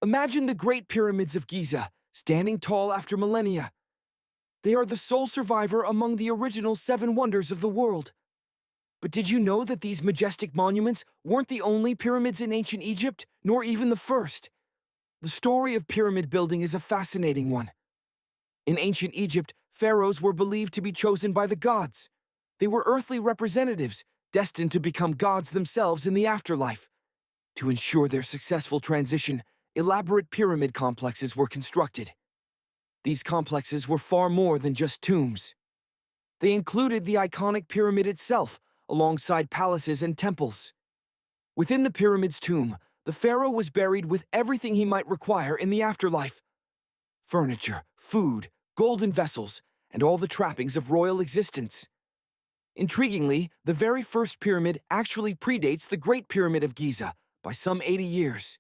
Imagine the Great Pyramids of Giza, standing tall after millennia. They are the sole survivor among the original seven wonders of the world. But did you know that these majestic monuments weren't the only pyramids in ancient Egypt, nor even the first? The story of pyramid building is a fascinating one. In ancient Egypt, pharaohs were believed to be chosen by the gods. They were earthly representatives, destined to become gods themselves in the afterlife. To ensure their successful transition, elaborate pyramid complexes were constructed. These complexes were far more than just tombs. They included the iconic pyramid itself, alongside palaces and temples. Within the pyramid's tomb, the pharaoh was buried with everything he might require in the afterlife: furniture, food, golden vessels, and all the trappings of royal existence. Intriguingly, the very first pyramid actually predates the Great Pyramid of Giza by some 80 years.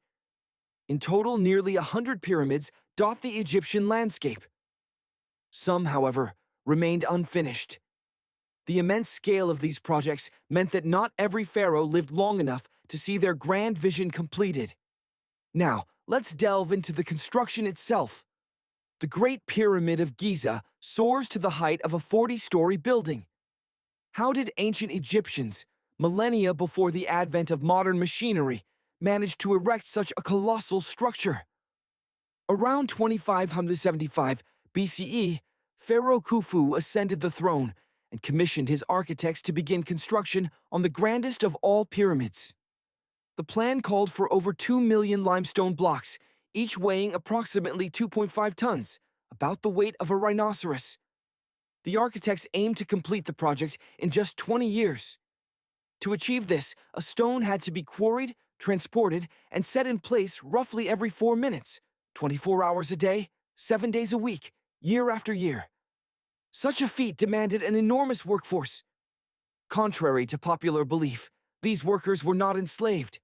In total, nearly 100 pyramids dot the Egyptian landscape. Some, however, remained unfinished. The immense scale of these projects meant that not every pharaoh lived long enough to see their grand vision completed. Now, let's delve into the construction itself. The Great Pyramid of Giza soars to the height of a 40-story building. How did ancient Egyptians, millennia before the advent of modern machinery, manage to erect such a colossal structure? Around 2575 BCE, Pharaoh Khufu ascended the throne and commissioned his architects to begin construction on the grandest of all pyramids. The plan called for over 2 million limestone blocks, each weighing approximately 2.5 tons, about the weight of a rhinoceros. The architects aimed to complete the project in just 20 years. To achieve this, a stone had to be quarried, transported, and set in place roughly every 4 minutes, 24 hours a day, 7 days a week, year after year. Such a feat demanded an enormous workforce. Contrary to popular belief, these workers were not enslaved.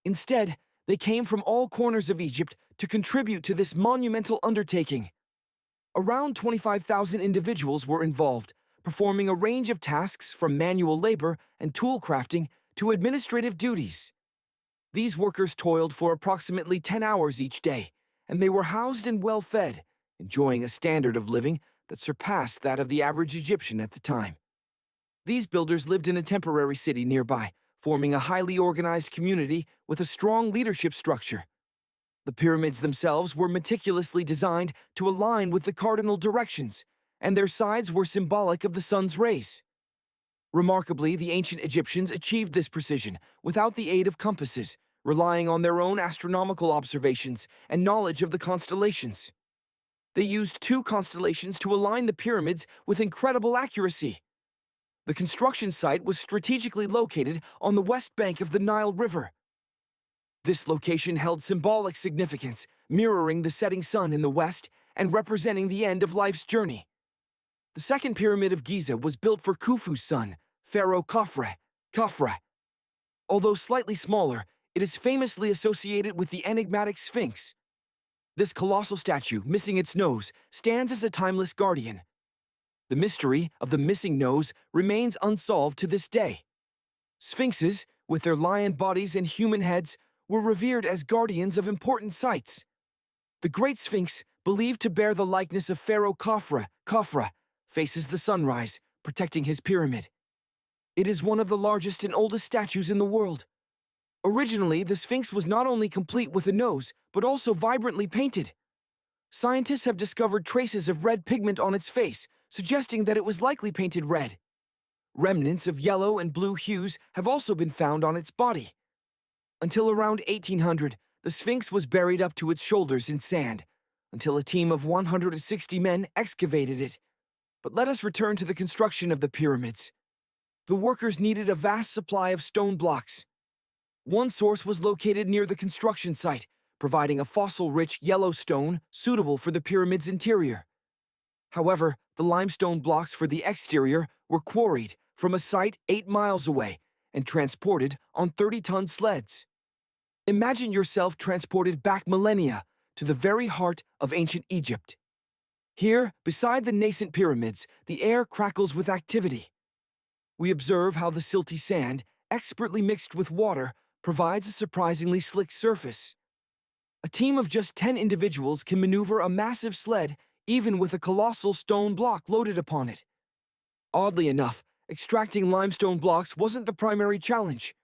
Instead, they came from all corners of Egypt to contribute to this monumental undertaking. Around 25,000 individuals were involved, performing a range of tasks from manual labor and tool crafting to administrative duties. These workers toiled for approximately 10 hours each day, and they were housed and well fed, enjoying a standard of living that surpassed that of the average Egyptian at the time. These builders lived in a temporary city nearby, forming a highly organized community with a strong leadership structure. The pyramids themselves were meticulously designed to align with the cardinal directions, and their sides were symbolic of the sun's rays. Remarkably, the ancient Egyptians achieved this precision without the aid of compasses, relying on their own astronomical observations and knowledge of the constellations. They used 2 constellations to align the pyramids with incredible accuracy. The construction site was strategically located on the west bank of the Nile River. This location held symbolic significance, mirroring the setting sun in the west and representing the end of life's journey. The second pyramid of Giza was built for Khufu's son, Pharaoh Khafre. Although slightly smaller, it is famously associated with the enigmatic Sphinx. This colossal statue, missing its nose, stands as a timeless guardian. The mystery of the missing nose remains unsolved to this day. Sphinxes, with their lion bodies and human heads, were revered as guardians of important sites. The Great Sphinx, believed to bear the likeness of Pharaoh Khafre, faces the sunrise, protecting his pyramid. It is one of the largest and oldest statues in the world. Originally, the Sphinx was not only complete with a nose, but also vibrantly painted. Scientists have discovered traces of red pigment on its face, suggesting that it was likely painted red. Remnants of yellow and blue hues have also been found on its body. Until around 1800, the Sphinx was buried up to its shoulders in sand, until a team of 160 men excavated it. But let us return to the construction of the pyramids. The workers needed a vast supply of stone blocks. One source was located near the construction site, providing a fossil-rich yellow stone suitable for the pyramid's interior. However, the limestone blocks for the exterior were quarried from a site 8 miles away and transported on 30-ton sleds. Imagine yourself transported back millennia to the very heart of ancient Egypt. Here, beside the nascent pyramids, the air crackles with activity. We observe how the silty sand, expertly mixed with water, provides a surprisingly slick surface. A team of just 10 individuals can maneuver a massive sled even with a colossal stone block loaded upon it. Oddly enough, extracting limestone blocks wasn't the primary challenge.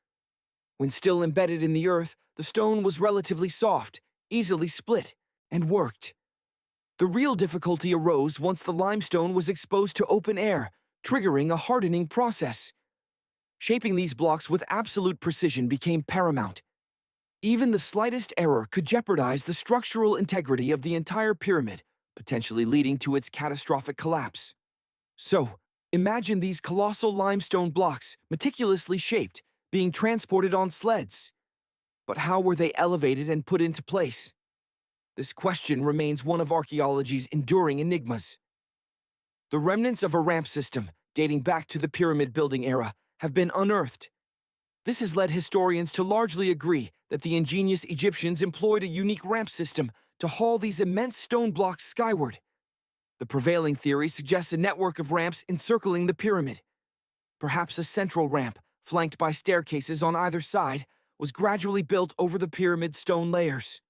When still embedded in the earth, the stone was relatively soft, easily split, and worked. The real difficulty arose once the limestone was exposed to open air, triggering a hardening process. Shaping these blocks with absolute precision became paramount. Even the slightest error could jeopardize the structural integrity of the entire pyramid, potentially leading to its catastrophic collapse. So, imagine these colossal limestone blocks, meticulously shaped, being transported on sleds. But how were they elevated and put into place? This question remains one of archaeology's enduring enigmas. The remnants of a ramp system, dating back to the pyramid building era, have been unearthed. This has led historians to largely agree that the ingenious Egyptians employed a unique ramp system to haul these immense stone blocks skyward. The prevailing theory suggests a network of ramps encircling the pyramid. Perhaps a central ramp, flanked by staircases on either side, was gradually built over the pyramid's stone layers.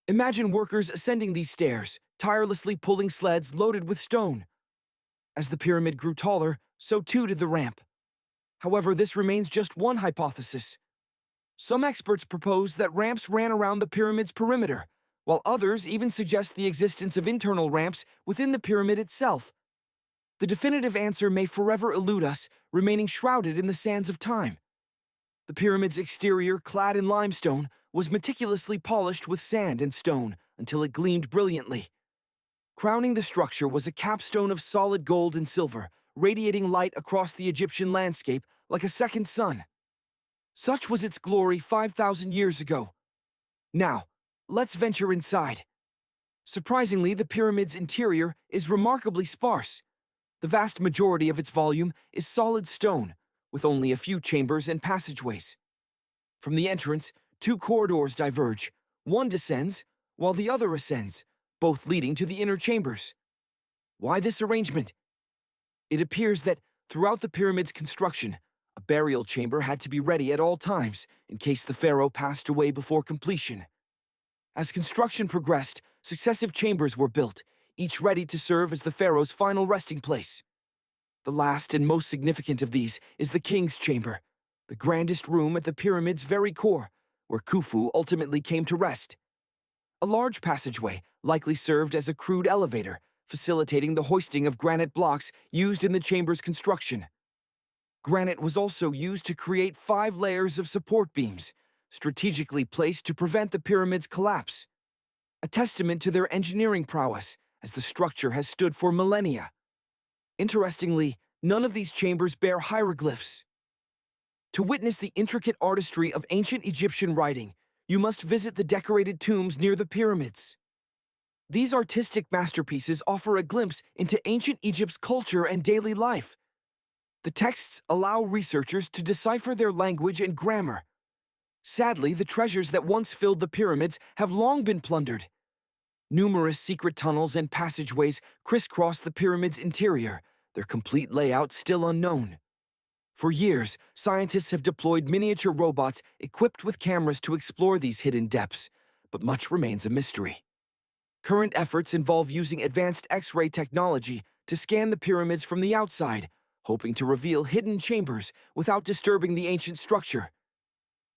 Imagine workers ascending these stairs, tirelessly pulling sleds loaded with stone. As the pyramid grew taller, so too did the ramp. However, this remains just one hypothesis. Some experts propose that ramps ran around the pyramid's perimeter, while others even suggest the existence of internal ramps within the pyramid itself. The definitive answer may forever elude us, remaining shrouded in the sands of time. The pyramid's exterior, clad in limestone, was meticulously polished with sand and stone until it gleamed brilliantly. Crowning the structure was a capstone of solid gold and silver, radiating light across the Egyptian landscape like a second sun. Such was its glory 5,000 years ago. Now, let's venture inside. Surprisingly, the pyramid's interior is remarkably sparse. The vast majority of its volume is solid stone, with only a few chambers and passageways. From the entrance, two corridors diverge. One descends, while the other ascends, both leading to the inner chambers. Why this arrangement? It appears that, throughout the pyramid's construction, a burial chamber had to be ready at all times in case the pharaoh passed away before completion. As construction progressed, successive chambers were built, each ready to serve as the pharaoh's final resting place. The last and most significant of these is the king's chamber, the grandest room at the pyramid's very core, where Khufu ultimately came to rest. A large passageway likely served as a crude elevator, facilitating the hoisting of granite blocks used in the chamber's construction. Granite was also used to create 5 layers of support beams, strategically placed to prevent the pyramid's collapse. A testament to their engineering prowess, as the structure has stood for millennia. Interestingly, none of these chambers bear hieroglyphs. To witness the intricate artistry of ancient Egyptian writing, you must visit the decorated tombs near the pyramids. These artistic masterpieces offer a glimpse into ancient Egypt's culture and daily life. The texts allow researchers to decipher their language and grammar. Sadly, the treasures that once filled the pyramids have long been plundered. Numerous secret tunnels and passageways crisscross the pyramid's interior, their complete layout still unknown. For years, scientists have deployed miniature robots equipped with cameras to explore these hidden depths, but much remains a mystery. Current efforts involve using advanced X-ray technology to scan the pyramids from the outside, hoping to reveal hidden chambers without disturbing the ancient structure.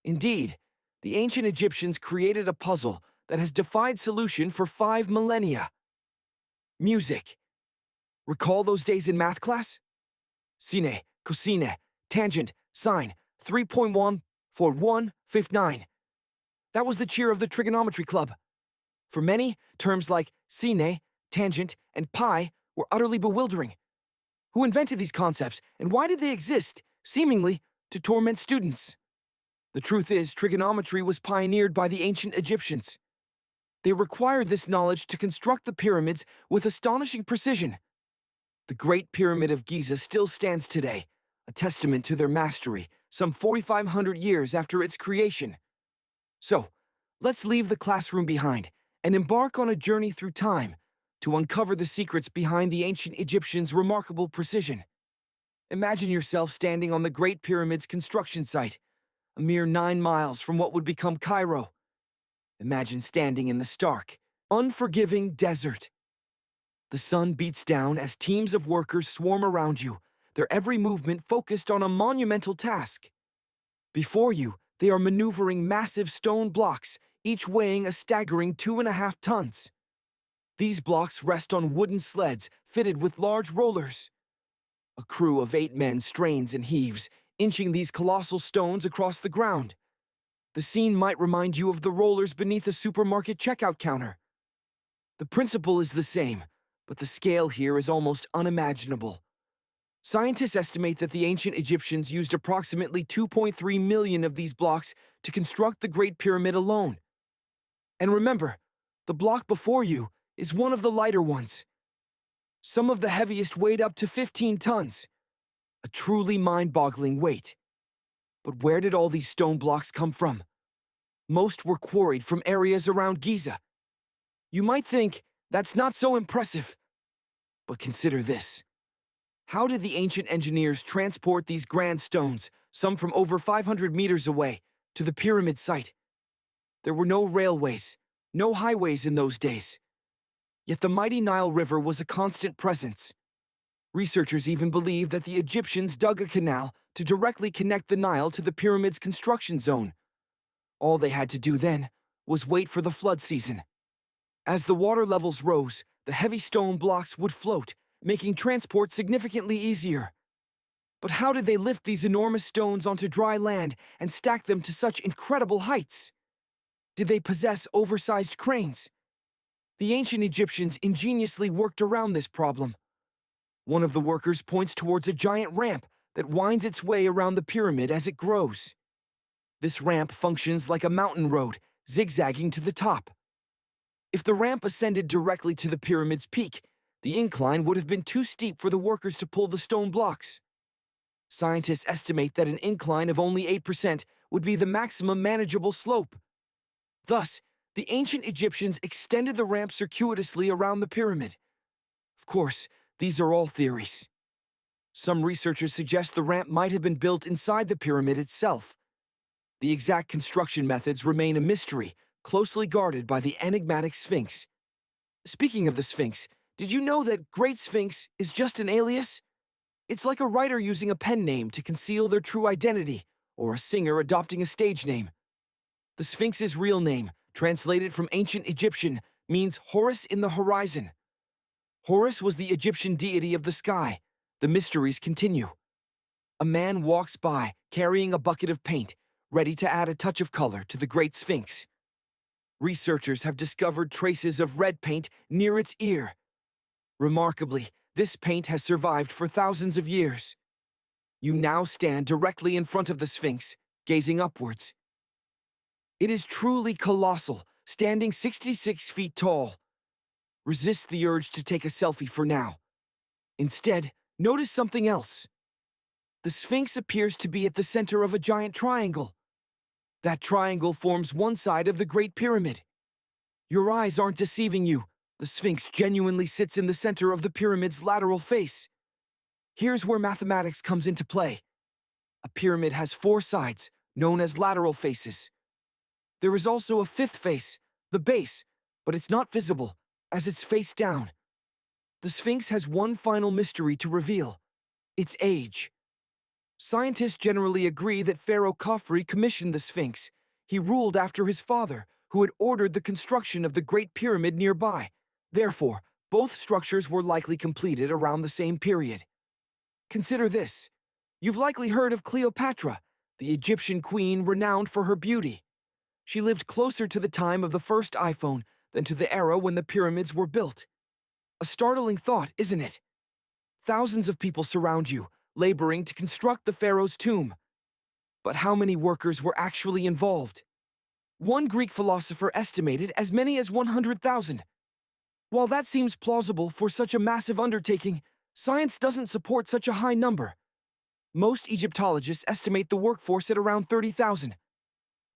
Indeed, the ancient Egyptians created a puzzle that has defied solution for 5 millennia. Music. Recall those days in math class? Sine, cosine, tangent, sine, 3.1, 4.1, 59. That was the cheer of the trigonometry club. For many, terms like sine, tangent, and pi were utterly bewildering. Who invented these concepts, and why did they exist, seemingly, to torment students? The truth is, trigonometry was pioneered by the ancient Egyptians. They required this knowledge to construct the pyramids with astonishing precision. The Great Pyramid of Giza still stands today, a testament to their mastery, some 4,500 years after its creation. So, let's leave the classroom behind and embark on a journey through time to uncover the secrets behind the ancient Egyptians' remarkable precision. Imagine yourself standing on the Great Pyramid's construction site, a mere 9 miles from what would become Cairo. Imagine standing in the stark, unforgiving desert. The sun beats down as teams of workers swarm around you, their every movement focused on a monumental task. Before you, they are maneuvering massive stone blocks, each weighing a staggering 2.5 tons. These blocks rest on wooden sleds fitted with large rollers. A crew of 8 men strains and heaves, inching these colossal stones across the ground. The scene might remind you of the rollers beneath a supermarket checkout counter. The principle is the same, but the scale here is almost unimaginable. Scientists estimate that the ancient Egyptians used approximately 2.3 million of these blocks to construct the Great Pyramid alone. And remember, the block before you is one of the lighter ones. Some of the heaviest weighed up to 15 tons. A truly mind-boggling weight. But where did all these stone blocks come from? Most were quarried from areas around Giza. You might think that's not so impressive. But consider this. How did the ancient engineers transport these grand stones, some from over 500 meters away, to the pyramid site? There were no railways, no highways in those days. Yet the mighty Nile River was a constant presence. Researchers even believe that the Egyptians dug a canal to directly connect the Nile to the pyramid's construction zone. All they had to do then was wait for the flood season. As the water levels rose, the heavy stone blocks would float, making transport significantly easier. But how did they lift these enormous stones onto dry land and stack them to such incredible heights? Did they possess oversized cranes? The ancient Egyptians ingeniously worked around this problem. One of the workers points towards a giant ramp that winds its way around the pyramid as it grows. This ramp functions like a mountain road, zigzagging to the top. If the ramp ascended directly to the pyramid's peak, the incline would have been too steep for the workers to pull the stone blocks. Scientists estimate that an incline of only 8% would be the maximum manageable slope. Thus, the ancient Egyptians extended the ramp circuitously around the pyramid. Of course, these are all theories. Some researchers suggest the ramp might have been built inside the pyramid itself. The exact construction methods remain a mystery, closely guarded by the enigmatic Sphinx. Speaking of the Sphinx, did you know that Great Sphinx is just an alias? It's like a writer using a pen name to conceal their true identity, or a singer adopting a stage name. The Sphinx's real name, translated from ancient Egyptian, means Horus in the horizon. Horus was the Egyptian deity of the sky. The mysteries continue. A man walks by, carrying a bucket of paint, ready to add a touch of color to the Great Sphinx. Researchers have discovered traces of red paint near its ear. Remarkably, this paint has survived for thousands of years. You now stand directly in front of the Sphinx, gazing upwards. It is truly colossal, standing 66 feet tall. Resist the urge to take a selfie for now. Instead, notice something else. The Sphinx appears to be at the center of a giant triangle. That triangle forms one side of the Great Pyramid. Your eyes aren't deceiving you. The Sphinx genuinely sits in the center of the pyramid's lateral face. Here's where mathematics comes into play. A pyramid has 4 sides, known as lateral faces. There is also a 5th face, the base, but it's not visible, as it's face down. The Sphinx has one final mystery to reveal: its age. Scientists generally agree that Pharaoh Khafre commissioned the Sphinx. He ruled after his father, who had ordered the construction of the Great Pyramid nearby. Therefore, both structures were likely completed around the same period. Consider this. You've likely heard of Cleopatra, the Egyptian queen renowned for her beauty. She lived closer to the time of the first iPhone than to the era when the pyramids were built. A startling thought, isn't it? Thousands of people surround you, laboring to construct the pharaoh's tomb. But how many workers were actually involved? One Greek philosopher estimated as many as 100,000. While that seems plausible for such a massive undertaking, science doesn't support such a high number. Most Egyptologists estimate the workforce at around 30,000.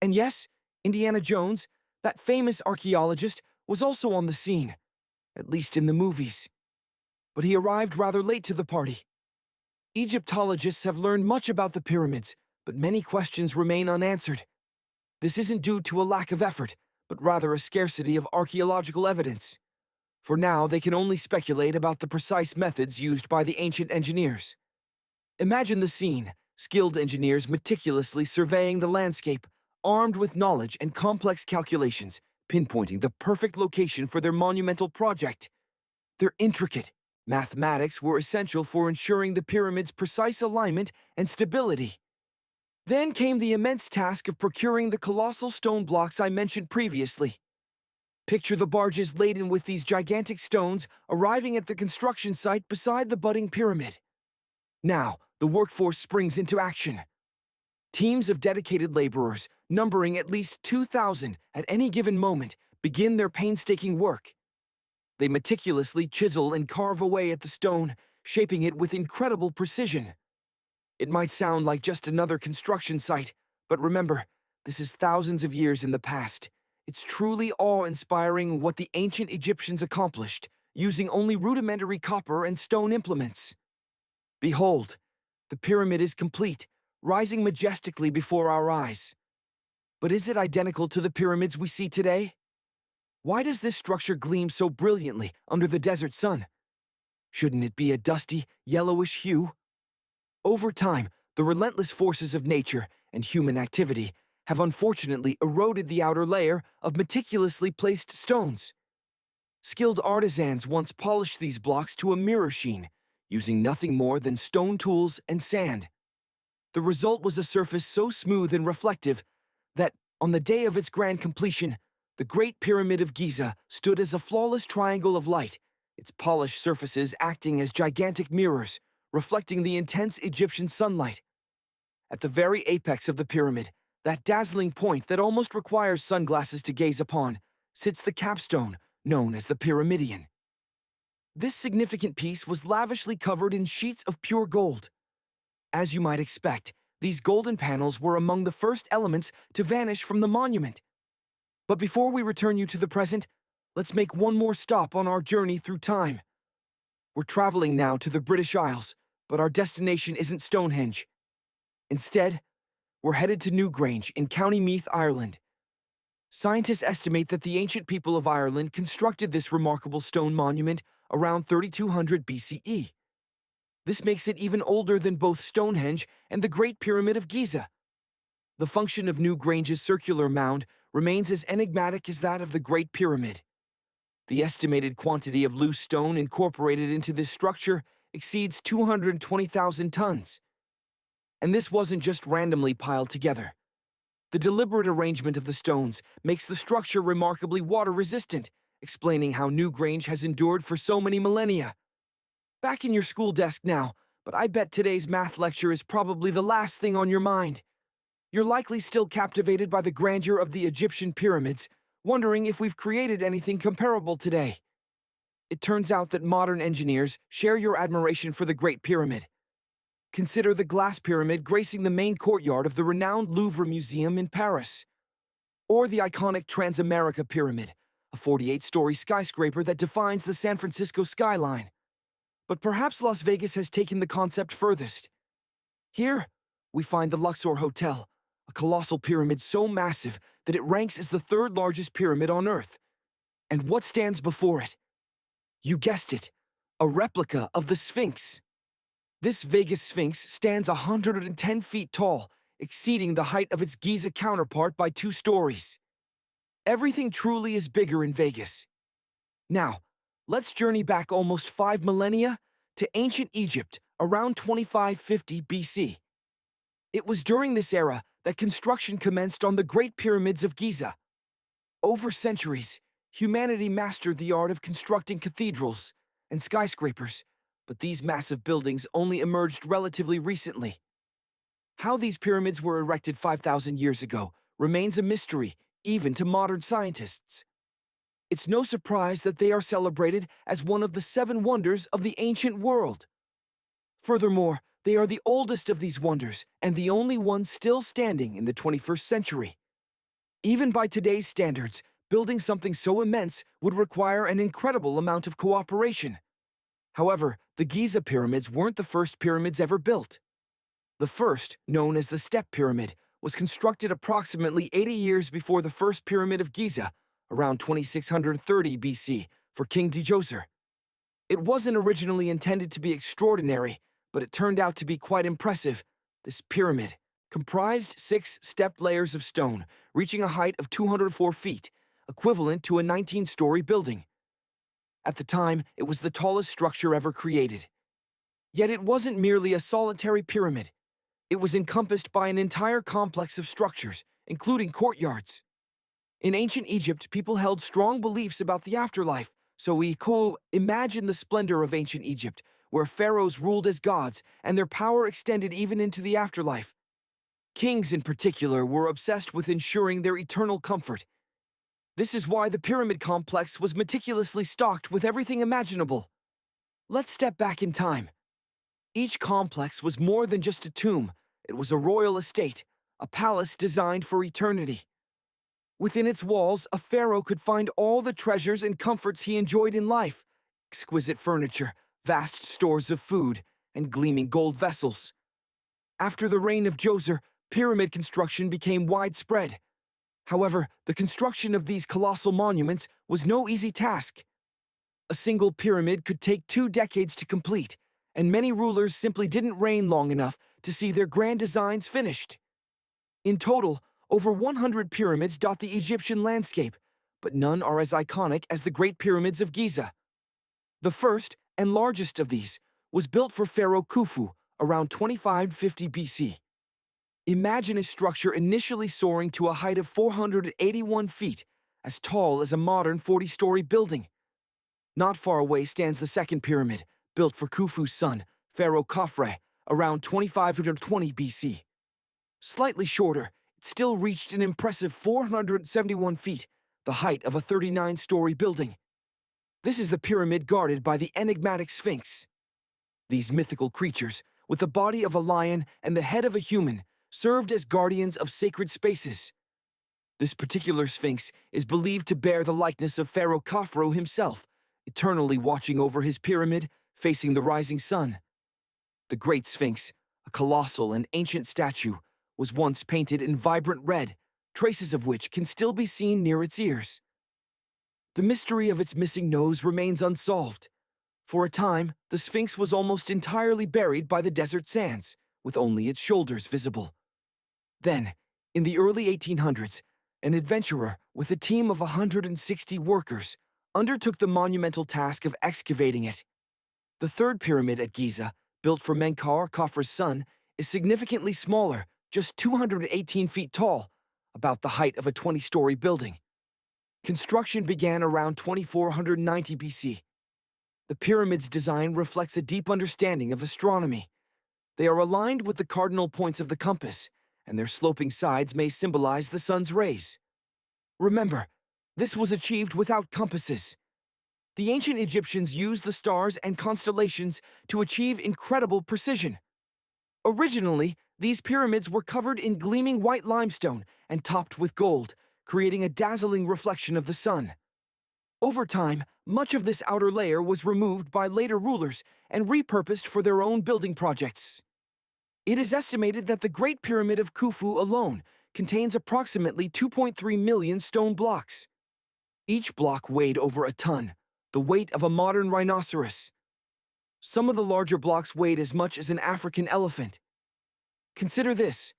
And yes, Indiana Jones, that famous archaeologist, was also on the scene, at least in the movies. But he arrived rather late to the party. Egyptologists have learned much about the pyramids, but many questions remain unanswered. This isn't due to a lack of effort, but rather a scarcity of archaeological evidence. For now, they can only speculate about the precise methods used by the ancient engineers. Imagine the scene: skilled engineers meticulously surveying the landscape, armed with knowledge and complex calculations, pinpointing the perfect location for their monumental project. Their intricate mathematics were essential for ensuring the pyramid's precise alignment and stability. Then came the immense task of procuring the colossal stone blocks I mentioned previously. Picture the barges laden with these gigantic stones arriving at the construction site beside the budding pyramid. Now, the workforce springs into action. Teams of dedicated laborers, numbering at least 2,000 at any given moment, begin their painstaking work. They meticulously chisel and carve away at the stone, shaping it with incredible precision. It might sound like just another construction site, but remember, this is thousands of years in the past. It's truly awe-inspiring what the ancient Egyptians accomplished, using only rudimentary copper and stone implements. Behold, the pyramid is complete, rising majestically before our eyes. But is it identical to the pyramids we see today? Why does this structure gleam so brilliantly under the desert sun? Shouldn't it be a dusty, yellowish hue? Over time, the relentless forces of nature and human activity have unfortunately eroded the outer layer of meticulously placed stones. Skilled artisans once polished these blocks to a mirror sheen, using nothing more than stone tools and sand. The result was a surface so smooth and reflective that, on the day of its grand completion, the Great Pyramid of Giza stood as a flawless triangle of light, its polished surfaces acting as gigantic mirrors, reflecting the intense Egyptian sunlight. At the very apex of the pyramid, that dazzling point that almost requires sunglasses to gaze upon, sits the capstone, known as the pyramidion. This significant piece was lavishly covered in sheets of pure gold. As you might expect, these golden panels were among the first elements to vanish from the monument. But before we return you to the present, let's make one more stop on our journey through time. We're traveling now to the British Isles, but our destination isn't Stonehenge. Instead, we're headed to Newgrange in County Meath, Ireland. Scientists estimate that the ancient people of Ireland constructed this remarkable stone monument around 3200 BCE. This makes it even older than both Stonehenge and the Great Pyramid of Giza. The function of Newgrange's circular mound remains as enigmatic as that of the Great Pyramid. The estimated quantity of loose stone incorporated into this structure exceeds 220,000 tons. And this wasn't just randomly piled together. The deliberate arrangement of the stones makes the structure remarkably water-resistant, explaining how Newgrange has endured for so many millennia. Back in your school desk now, but I bet today's math lecture is probably the last thing on your mind. You're likely still captivated by the grandeur of the Egyptian pyramids, wondering if we've created anything comparable today. It turns out that modern engineers share your admiration for the Great Pyramid. Consider the glass pyramid gracing the main courtyard of the renowned Louvre Museum in Paris. Or the iconic Transamerica Pyramid, a 48-story skyscraper that defines the San Francisco skyline. But perhaps Las Vegas has taken the concept furthest. Here, we find the Luxor Hotel, a colossal pyramid so massive that it ranks as the third largest pyramid on Earth. And what stands before it? You guessed it, a replica of the Sphinx. This Vegas Sphinx stands 110 feet tall, exceeding the height of its Giza counterpart by 2 stories. Everything truly is bigger in Vegas. Now, let's journey back almost 5 millennia to ancient Egypt around 2550 BC. It was during this era that construction commenced on the Great Pyramids of Giza. Over centuries, humanity mastered the art of constructing cathedrals and skyscrapers, but these massive buildings only emerged relatively recently. How these pyramids were erected 5,000 years ago remains a mystery, even to modern scientists. It's no surprise that they are celebrated as one of the 7 wonders of the ancient world. Furthermore, they are the oldest of these wonders and the only ones still standing in the 21st century. Even by today's standards, building something so immense would require an incredible amount of cooperation. However, the Giza pyramids weren't the first pyramids ever built. The first, known as the Step Pyramid, was constructed approximately 80 years before the first Pyramid of Giza, around 2630 BC, for King Djoser. It wasn't originally intended to be extraordinary, but it turned out to be quite impressive. This pyramid comprised 6 stepped layers of stone, reaching a height of 204 feet, equivalent to a 19-story building. At the time, it was the tallest structure ever created. Yet it wasn't merely a solitary pyramid. It was encompassed by an entire complex of structures, including courtyards. In ancient Egypt, people held strong beliefs about the afterlife, so we imagine the splendor of ancient Egypt, where pharaohs ruled as gods and their power extended even into the afterlife. Kings, in particular, were obsessed with ensuring their eternal comfort. This is why the pyramid complex was meticulously stocked with everything imaginable. Let's step back in time. Each complex was more than just a tomb. It was a royal estate, a palace designed for eternity. Within its walls, a pharaoh could find all the treasures and comforts he enjoyed in life: exquisite furniture, vast stores of food, and gleaming gold vessels. After the reign of Djoser, pyramid construction became widespread. However, the construction of these colossal monuments was no easy task. A single pyramid could take 2 decades to complete, and many rulers simply didn't reign long enough to see their grand designs finished. In total, over 100 pyramids dot the Egyptian landscape, but none are as iconic as the Great Pyramids of Giza. The first and largest of these was built for Pharaoh Khufu around 2550 BC. Imagine a structure initially soaring to a height of 481 feet, as tall as a modern 40-story building. Not far away stands the second pyramid, built for Khufu's son, Pharaoh Khafre, around 2520 BC. Slightly shorter, it still reached an impressive 471 feet, the height of a 39-story building. This is the pyramid guarded by the enigmatic Sphinx. These mythical creatures, with the body of a lion and the head of a human, served as guardians of sacred spaces. This particular Sphinx is believed to bear the likeness of Pharaoh Khafre himself, eternally watching over his pyramid, facing the rising sun. The Great Sphinx, a colossal and ancient statue, was once painted in vibrant red, traces of which can still be seen near its ears. The mystery of its missing nose remains unsolved. For a time, the Sphinx was almost entirely buried by the desert sands, with only its shoulders visible. Then, in the early 1800s, an adventurer with a team of 160 workers undertook the monumental task of excavating it. The third pyramid at Giza, built for Menkaure, Khafre's son, is significantly smaller, just 218 feet tall, about the height of a 20-story building. Construction began around 2490 BC. The pyramid's design reflects a deep understanding of astronomy. They are aligned with the cardinal points of the compass, and their sloping sides may symbolize the sun's rays. Remember, this was achieved without compasses. The ancient Egyptians used the stars and constellations to achieve incredible precision. Originally, these pyramids were covered in gleaming white limestone and topped with gold, creating a dazzling reflection of the sun. Over time, much of this outer layer was removed by later rulers and repurposed for their own building projects. It is estimated that the Great Pyramid of Khufu alone contains approximately 2.3 million stone blocks. Each block weighed over a ton, the weight of a modern rhinoceros. Some of the larger blocks weighed as much as an African elephant. Consider this: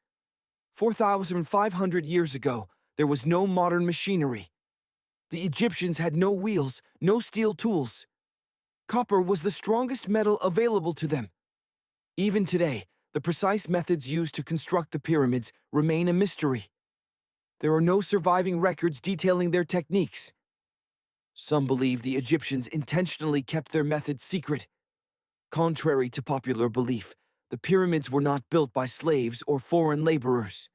4,500 years ago, there was no modern machinery. The Egyptians had no wheels, no steel tools. Copper was the strongest metal available to them. Even today, the precise methods used to construct the pyramids remain a mystery. There are no surviving records detailing their techniques. Some believe the Egyptians intentionally kept their methods secret. Contrary to popular belief, the pyramids were not built by slaves or foreign laborers.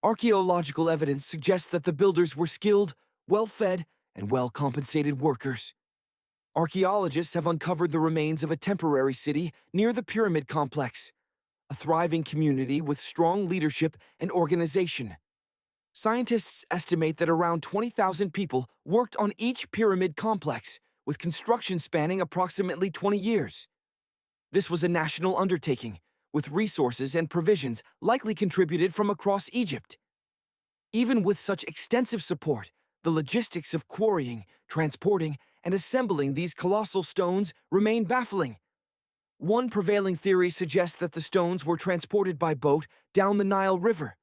Archaeological evidence suggests that the builders were skilled, well-fed, and well-compensated workers. Archaeologists have uncovered the remains of a temporary city near the pyramid complex, a thriving community with strong leadership and organization. Scientists estimate that around 20,000 people worked on each pyramid complex, with construction spanning approximately 20 years. This was a national undertaking, with resources and provisions likely contributed from across Egypt. Even with such extensive support, the logistics of quarrying, transporting, and assembling these colossal stones remain baffling. One prevailing theory suggests that the stones were transported by boat down the Nile River.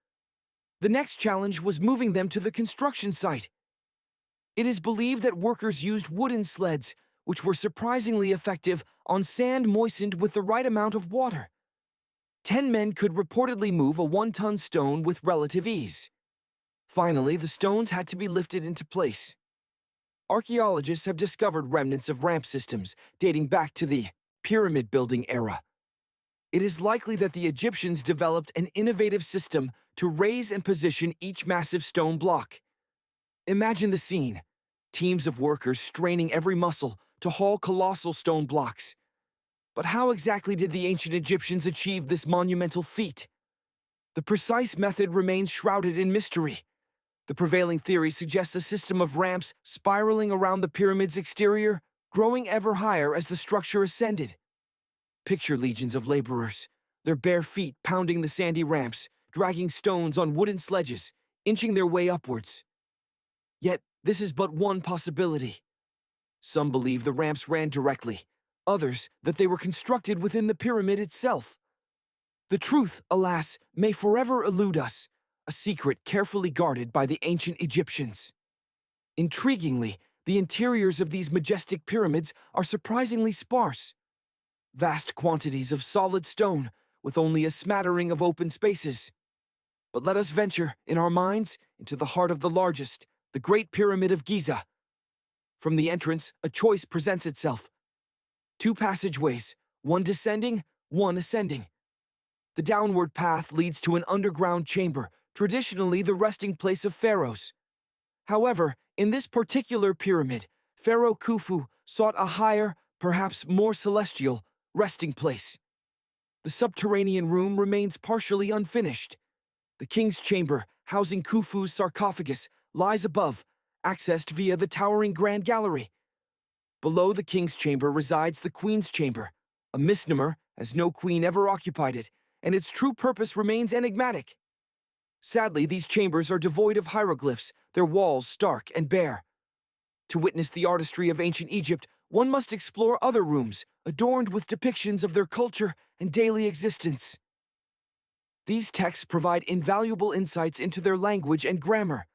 The next challenge was moving them to the construction site. It is believed that workers used wooden sleds, which were surprisingly effective on sand moistened with the right amount of water. 10 men could reportedly move a 1-ton stone with relative ease. Finally, the stones had to be lifted into place. Archaeologists have discovered remnants of ramp systems dating back to the pyramid building era. It is likely that the Egyptians developed an innovative system to raise and position each massive stone block. Imagine the scene: teams of workers straining every muscle to haul colossal stone blocks. But how exactly did the ancient Egyptians achieve this monumental feat? The precise method remains shrouded in mystery. The prevailing theory suggests a system of ramps spiraling around the pyramid's exterior, growing ever higher as the structure ascended. Picture legions of laborers, their bare feet pounding the sandy ramps, dragging stones on wooden sledges, inching their way upwards. Yet, this is but one possibility. Some believe the ramps ran directly, others that they were constructed within the pyramid itself. The truth, alas, may forever elude us, a secret carefully guarded by the ancient Egyptians. Intriguingly, the interiors of these majestic pyramids are surprisingly sparse. Vast quantities of solid stone, with only a smattering of open spaces. But let us venture, in our minds, into the heart of the largest, the Great Pyramid of Giza. From the entrance, a choice presents itself. 2 passageways, one descending, one ascending. The downward path leads to an underground chamber, traditionally the resting place of pharaohs. However, in this particular pyramid, Pharaoh Khufu sought a higher, perhaps more celestial, resting place. The subterranean room remains partially unfinished. The king's chamber, housing Khufu's sarcophagus, lies above, accessed via the towering Grand Gallery. Below the king's chamber resides the queen's chamber, a misnomer as no queen ever occupied it, and its true purpose remains enigmatic. Sadly, these chambers are devoid of hieroglyphs, their walls stark and bare. To witness the artistry of ancient Egypt, one must explore other rooms, adorned with depictions of their culture and daily existence. These texts provide invaluable insights into their language and grammar.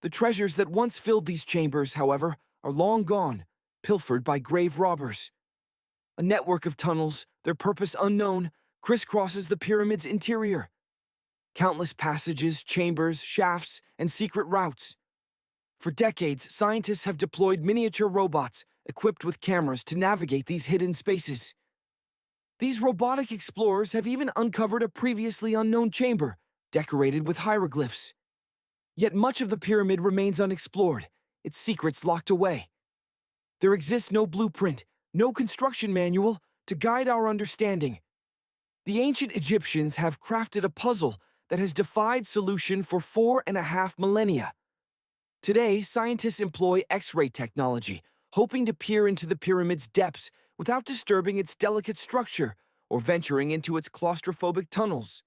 The treasures that once filled these chambers, however, are long gone, pilfered by grave robbers. A network of tunnels, their purpose unknown, crisscrosses the pyramid's interior. Countless passages, chambers, shafts, and secret routes. For decades, scientists have deployed miniature robots equipped with cameras to navigate these hidden spaces. These robotic explorers have even uncovered a previously unknown chamber, decorated with hieroglyphs. Yet much of the pyramid remains unexplored, its secrets locked away. There exists no blueprint, no construction manual to guide our understanding. The ancient Egyptians have crafted a puzzle that has defied solution for 4.5 millennia. Today, scientists employ X-ray technology, hoping to peer into the pyramid's depths without disturbing its delicate structure or venturing into its claustrophobic tunnels.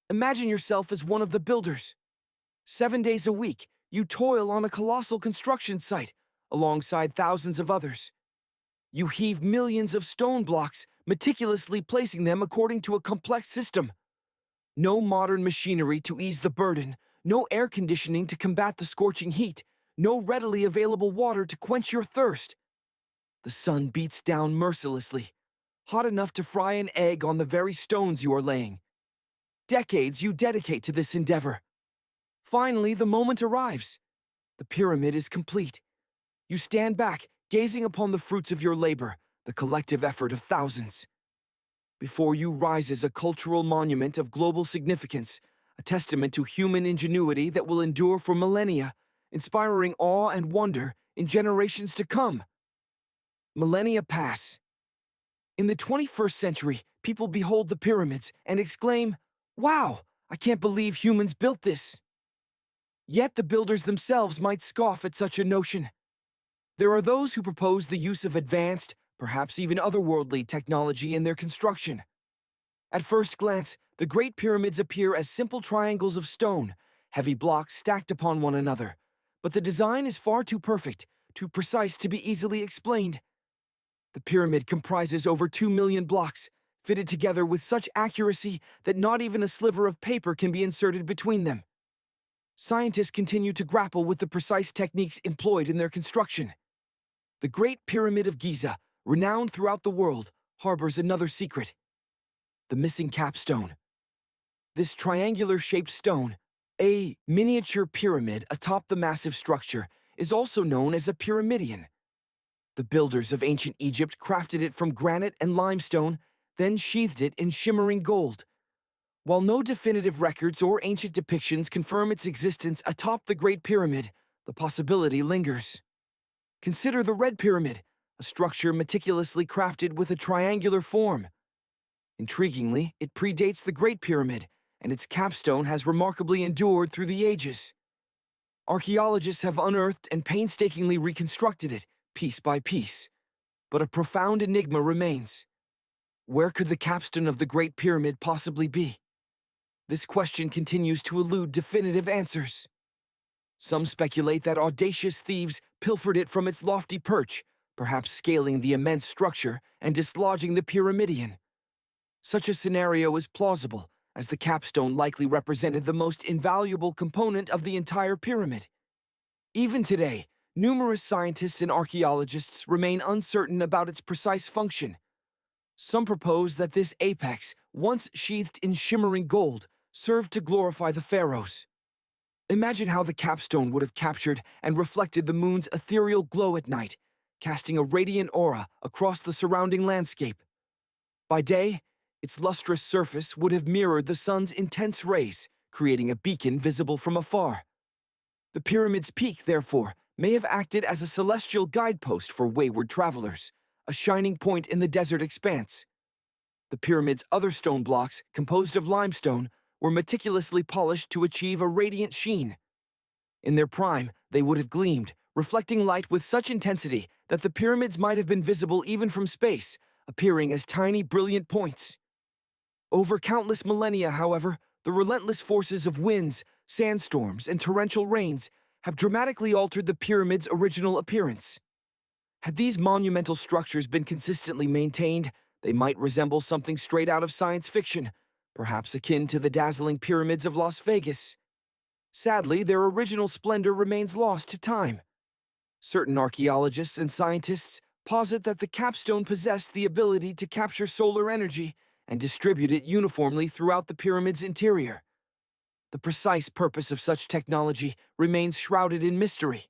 Imagine yourself as one of the builders. 7 days a week, you toil on a colossal construction site, alongside thousands of others. You heave millions of stone blocks, meticulously placing them according to a complex system. No modern machinery to ease the burden, no air conditioning to combat the scorching heat, no readily available water to quench your thirst. The sun beats down mercilessly, hot enough to fry an egg on the very stones you are laying. Decades you dedicate to this endeavor. Finally, the moment arrives. The pyramid is complete. You stand back, gazing upon the fruits of your labor, the collective effort of thousands. Before you rises a cultural monument of global significance, a testament to human ingenuity that will endure for millennia, inspiring awe and wonder in generations to come. Millennia pass. In the 21st century, people behold the pyramids and exclaim, "Wow, I can't believe humans built this." Yet the builders themselves might scoff at such a notion. There are those who propose the use of advanced, perhaps even otherworldly technology in their construction. At first glance, the Great Pyramids appear as simple triangles of stone, heavy blocks stacked upon one another. But the design is far too perfect, too precise to be easily explained. The pyramid comprises over 2 million blocks, fitted together with such accuracy that not even a sliver of paper can be inserted between them. Scientists continue to grapple with the precise techniques employed in their construction. The Great Pyramid of Giza, renowned throughout the world, harbors another secret: the missing capstone. This triangular-shaped stone, a miniature pyramid atop the massive structure, is also known as a pyramidion. The builders of ancient Egypt crafted it from granite and limestone, then sheathed it in shimmering gold. While no definitive records or ancient depictions confirm its existence atop the Great Pyramid, the possibility lingers. Consider the Red Pyramid, a structure meticulously crafted with a triangular form. Intriguingly, it predates the Great Pyramid, and its capstone has remarkably endured through the ages. Archaeologists have unearthed and painstakingly reconstructed it, piece by piece. But a profound enigma remains. Where could the capstone of the Great Pyramid possibly be? This question continues to elude definitive answers. Some speculate that audacious thieves pilfered it from its lofty perch, perhaps scaling the immense structure and dislodging the pyramidion. Such a scenario is plausible, as the capstone likely represented the most invaluable component of the entire pyramid. Even today, numerous scientists and archaeologists remain uncertain about its precise function. Some propose that this apex, once sheathed in shimmering gold, served to glorify the pharaohs. Imagine how the capstone would have captured and reflected the moon's ethereal glow at night, casting a radiant aura across the surrounding landscape. By day, its lustrous surface would have mirrored the sun's intense rays, creating a beacon visible from afar. The pyramid's peak, therefore, may have acted as a celestial guidepost for wayward travelers, a shining point in the desert expanse. The pyramid's other stone blocks, composed of limestone, were meticulously polished to achieve a radiant sheen. In their prime, they would have gleamed, reflecting light with such intensity that the pyramids might have been visible even from space, appearing as tiny, brilliant points. Over countless millennia, however, the relentless forces of winds, sandstorms, and torrential rains have dramatically altered the pyramid's original appearance. Had these monumental structures been consistently maintained, they might resemble something straight out of science fiction, perhaps akin to the dazzling pyramids of Las Vegas. Sadly, their original splendor remains lost to time. Certain archaeologists and scientists posit that the capstone possessed the ability to capture solar energy and distribute it uniformly throughout the pyramid's interior. The precise purpose of such technology remains shrouded in mystery.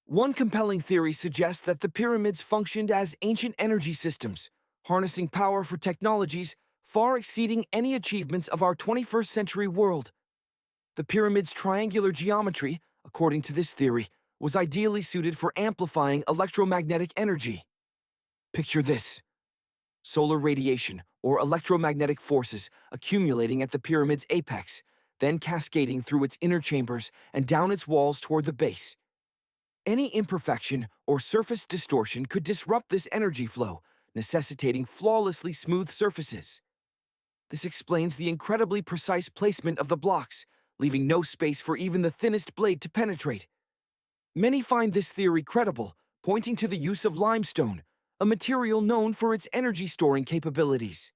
One compelling theory suggests that the pyramids functioned as ancient energy systems, harnessing power for technologies far exceeding any achievements of our 21st century world. The pyramid's triangular geometry, according to this theory, was ideally suited for amplifying electromagnetic energy. Picture this: solar radiation, or electromagnetic forces, accumulating at the pyramid's apex, then cascading through its inner chambers and down its walls toward the base. Any imperfection or surface distortion could disrupt this energy flow, necessitating flawlessly smooth surfaces. This explains the incredibly precise placement of the blocks, leaving no space for even the thinnest blade to penetrate. Many find this theory credible, pointing to the use of limestone, a material known for its energy-storing capabilities.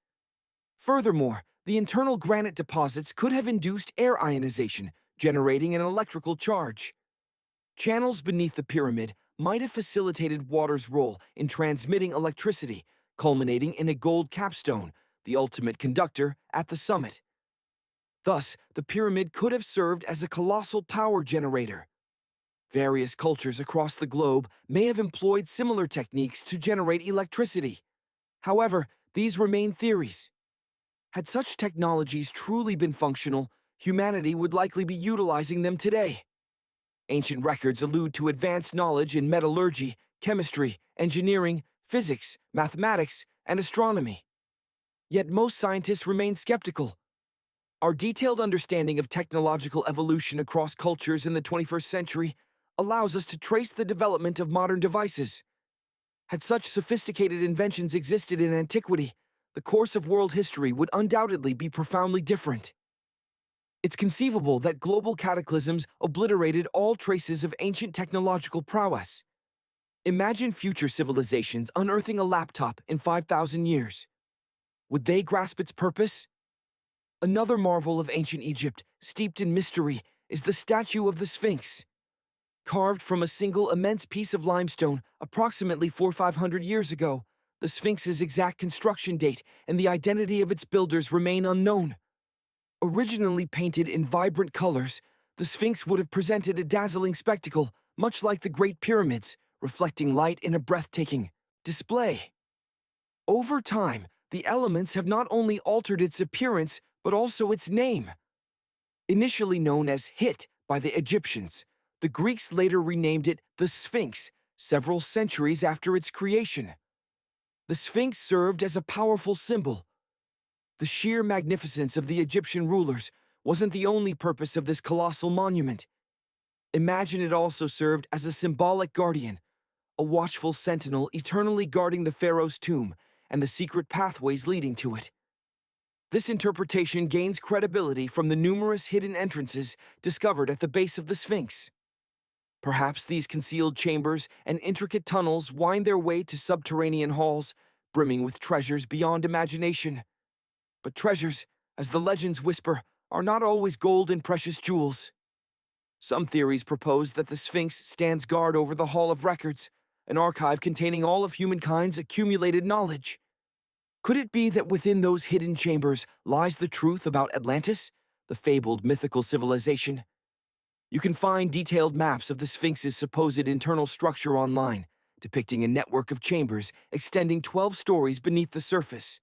Furthermore, the internal granite deposits could have induced air ionization, generating an electrical charge. Channels beneath the pyramid might have facilitated water's role in transmitting electricity, culminating in a gold capstone, the ultimate conductor, at the summit. Thus, the pyramid could have served as a colossal power generator. Various cultures across the globe may have employed similar techniques to generate electricity. However, these remain theories. Had such technologies truly been functional, humanity would likely be utilizing them today. Ancient records allude to advanced knowledge in metallurgy, chemistry, engineering, physics, mathematics, and astronomy. Yet most scientists remain skeptical. Our detailed understanding of technological evolution across cultures in the 21st century allows us to trace the development of modern devices. Had such sophisticated inventions existed in antiquity, the course of world history would undoubtedly be profoundly different. It's conceivable that global cataclysms obliterated all traces of ancient technological prowess. Imagine future civilizations unearthing a laptop in 5,000 years. Would they grasp its purpose? Another marvel of ancient Egypt, steeped in mystery, is the statue of the Sphinx. Carved from a single immense piece of limestone approximately 4,500 years ago, the Sphinx's exact construction date and the identity of its builders remain unknown. Originally painted in vibrant colors, the Sphinx would have presented a dazzling spectacle, much like the Great Pyramids, reflecting light in a breathtaking display. Over time, the elements have not only altered its appearance, but also its name. Initially known as Hit by the Egyptians, the Greeks later renamed it the Sphinx several centuries after its creation. The Sphinx served as a powerful symbol. The sheer magnificence of the Egyptian rulers wasn't the only purpose of this colossal monument. Imagine it also served as a symbolic guardian, a watchful sentinel eternally guarding the pharaoh's tomb and the secret pathways leading to it. This interpretation gains credibility from the numerous hidden entrances discovered at the base of the Sphinx. Perhaps these concealed chambers and intricate tunnels wind their way to subterranean halls, brimming with treasures beyond imagination. But treasures, as the legends whisper, are not always gold and precious jewels. Some theories propose that the Sphinx stands guard over the Hall of Records, an archive containing all of humankind's accumulated knowledge. Could it be that within those hidden chambers lies the truth about Atlantis, the fabled mythical civilization? You can find detailed maps of the Sphinx's supposed internal structure online, depicting a network of chambers extending 12 stories beneath the surface.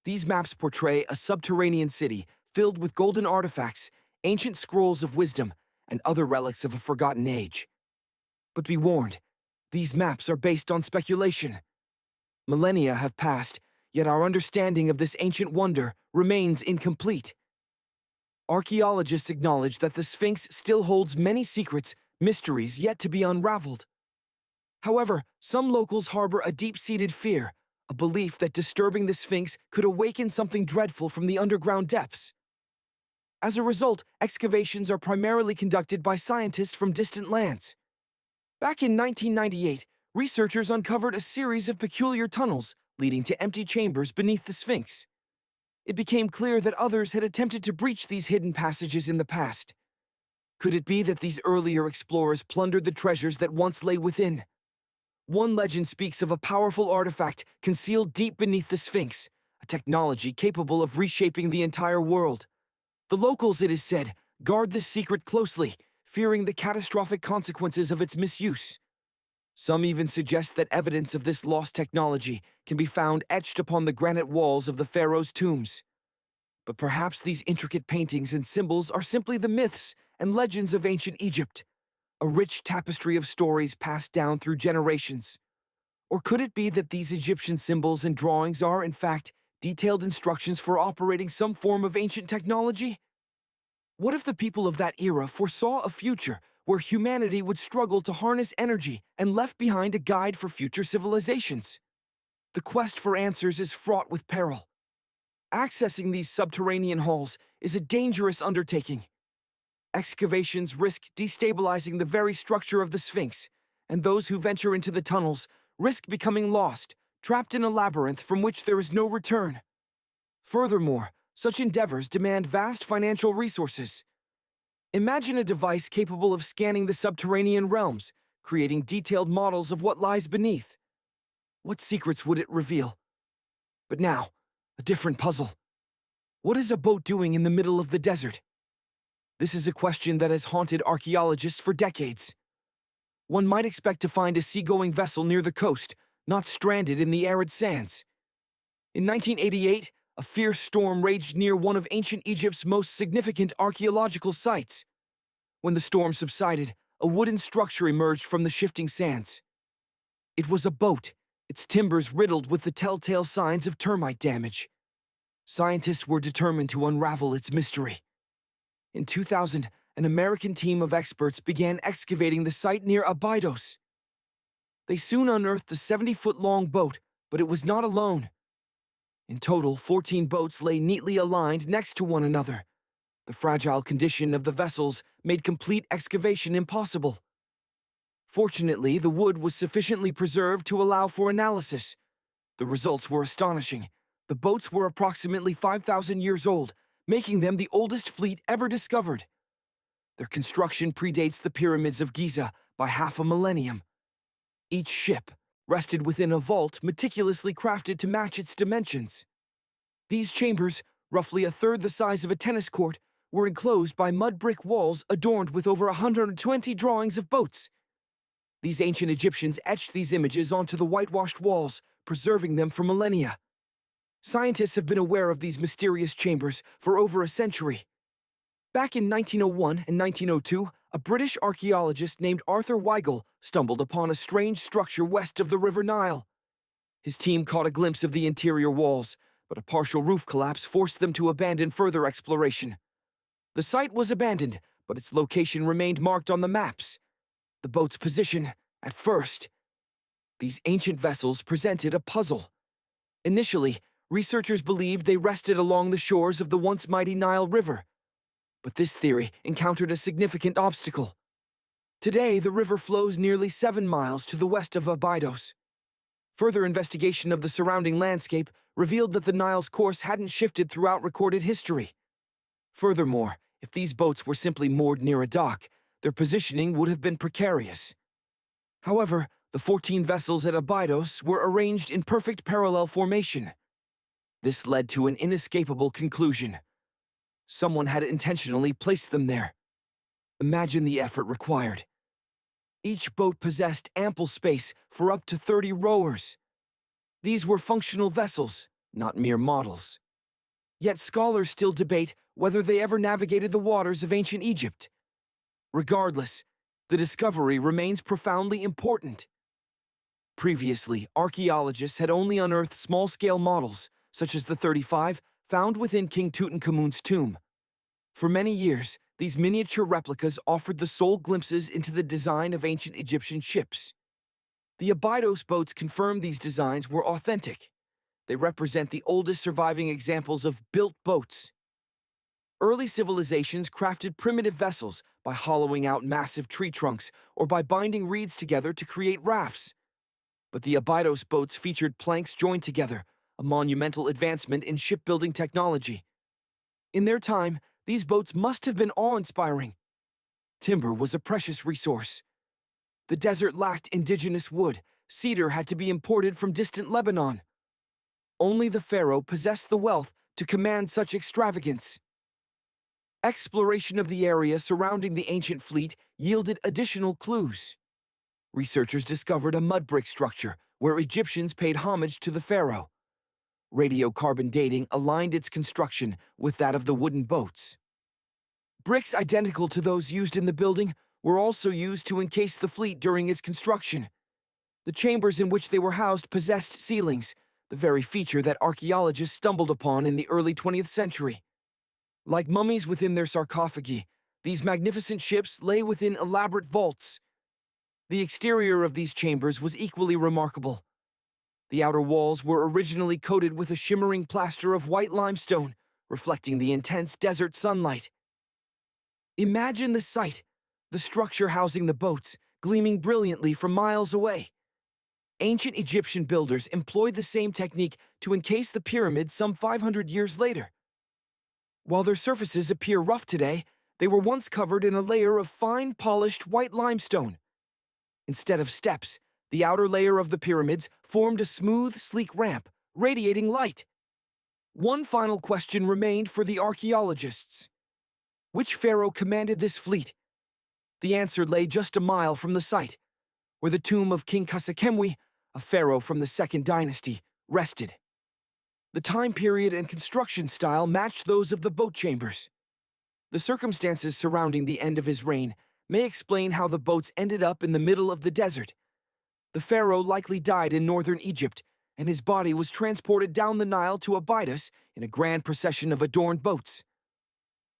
These maps portray a subterranean city filled with golden artifacts, ancient scrolls of wisdom, and other relics of a forgotten age. But be warned, these maps are based on speculation. Millennia have passed, yet our understanding of this ancient wonder remains incomplete. Archaeologists acknowledge that the Sphinx still holds many secrets, mysteries yet to be unraveled. However, some locals harbor a deep-seated fear, a belief that disturbing the Sphinx could awaken something dreadful from the underground depths. As a result, excavations are primarily conducted by scientists from distant lands. Back in 1998, researchers uncovered a series of peculiar tunnels leading to empty chambers beneath the Sphinx. It became clear that others had attempted to breach these hidden passages in the past. Could it be that these earlier explorers plundered the treasures that once lay within? One legend speaks of a powerful artifact concealed deep beneath the Sphinx, a technology capable of reshaping the entire world. The locals, it is said, guard this secret closely, fearing the catastrophic consequences of its misuse. Some even suggest that evidence of this lost technology can be found etched upon the granite walls of the pharaoh's tombs. But perhaps these intricate paintings and symbols are simply the myths and legends of ancient Egypt, a rich tapestry of stories passed down through generations. Or could it be that these Egyptian symbols and drawings are, in fact, detailed instructions for operating some form of ancient technology? What if the people of that era foresaw a future where humanity would struggle to harness energy and left behind a guide for future civilizations? The quest for answers is fraught with peril. Accessing these subterranean halls is a dangerous undertaking. Excavations risk destabilizing the very structure of the Sphinx, and those who venture into the tunnels risk becoming lost, trapped in a labyrinth from which there is no return. Furthermore, such endeavors demand vast financial resources. Imagine a device capable of scanning the subterranean realms, creating detailed models of what lies beneath. What secrets would it reveal? But now, a different puzzle. What is a boat doing in the middle of the desert? This is a question that has haunted archaeologists for decades. One might expect to find a seagoing vessel near the coast, not stranded in the arid sands. In 1988, a fierce storm raged near one of ancient Egypt's most significant archaeological sites. When the storm subsided, a wooden structure emerged from the shifting sands. It was a boat, its timbers riddled with the telltale signs of termite damage. Scientists were determined to unravel its mystery. In 2000, an American team of experts began excavating the site near Abydos. They soon unearthed a 70-foot-long boat, but it was not alone. In total, 14 boats lay neatly aligned next to one another. The fragile condition of the vessels made complete excavation impossible. Fortunately, the wood was sufficiently preserved to allow for analysis. The results were astonishing. The boats were approximately 5,000 years old, making them the oldest fleet ever discovered. Their construction predates the Pyramids of Giza by half a millennium. Each ship rested within a vault meticulously crafted to match its dimensions. These chambers, roughly a third the size of a tennis court, were enclosed by mud brick walls adorned with over 120 drawings of boats. These ancient Egyptians etched these images onto the whitewashed walls, preserving them for millennia. Scientists have been aware of these mysterious chambers for over a century. Back in 1901 and 1902, a British archaeologist named Arthur Weigel stumbled upon a strange structure west of the River Nile. His team caught a glimpse of the interior walls, but a partial roof collapse forced them to abandon further exploration. The site was abandoned, but its location remained marked on the maps. The boat's position, at first. These ancient vessels presented a puzzle. Initially, researchers believed they rested along the shores of the once mighty Nile River. But this theory encountered a significant obstacle. Today, the river flows nearly 7 miles to the west of Abydos. Further investigation of the surrounding landscape revealed that the Nile's course hadn't shifted throughout recorded history. Furthermore, if these boats were simply moored near a dock, their positioning would have been precarious. However, the 14 vessels at Abydos were arranged in perfect parallel formation. This led to an inescapable conclusion. Someone had intentionally placed them there. Imagine the effort required. Each boat possessed ample space for up to 30 rowers. These were functional vessels, not mere models. Yet scholars still debate whether they ever navigated the waters of ancient Egypt. Regardless, the discovery remains profoundly important. Previously, archaeologists had only unearthed small-scale models, such as the 35 found within King Tutankhamun's tomb. For many years, these miniature replicas offered the sole glimpses into the design of ancient Egyptian ships. The Abydos boats confirmed these designs were authentic. They represent the oldest surviving examples of built boats. Early civilizations crafted primitive vessels by hollowing out massive tree trunks or by binding reeds together to create rafts. But the Abydos boats featured planks joined together, a monumental advancement in shipbuilding technology. In their time, these boats must have been awe-inspiring. Timber was a precious resource. The desert lacked indigenous wood. Cedar had to be imported from distant Lebanon. Only the pharaoh possessed the wealth to command such extravagance. Exploration of the area surrounding the ancient fleet yielded additional clues. Researchers discovered a mud brick structure where Egyptians paid homage to the pharaoh. Radiocarbon dating aligned its construction with that of the wooden boats. Bricks identical to those used in the building were also used to encase the fleet during its construction. The chambers in which they were housed possessed ceilings, the very feature that archaeologists stumbled upon in the early 20th century. Like mummies within their sarcophagi, these magnificent ships lay within elaborate vaults. The exterior of these chambers was equally remarkable. The outer walls were originally coated with a shimmering plaster of white limestone, reflecting the intense desert sunlight. Imagine the sight, the structure housing the boats, gleaming brilliantly from miles away. Ancient Egyptian builders employed the same technique to encase the pyramids some 500 years later. While their surfaces appear rough today, they were once covered in a layer of fine, polished white limestone. Instead of steps, the outer layer of the pyramids formed a smooth, sleek ramp, radiating light. One final question remained for the archaeologists. Which pharaoh commanded this fleet? The answer lay just a mile from the site, where the tomb of King Khasekhemwy, a pharaoh from the Second Dynasty, rested. The time period and construction style matched those of the boat chambers. The circumstances surrounding the end of his reign may explain how the boats ended up in the middle of the desert. The pharaoh likely died in northern Egypt, and his body was transported down the Nile to Abydos in a grand procession of adorned boats.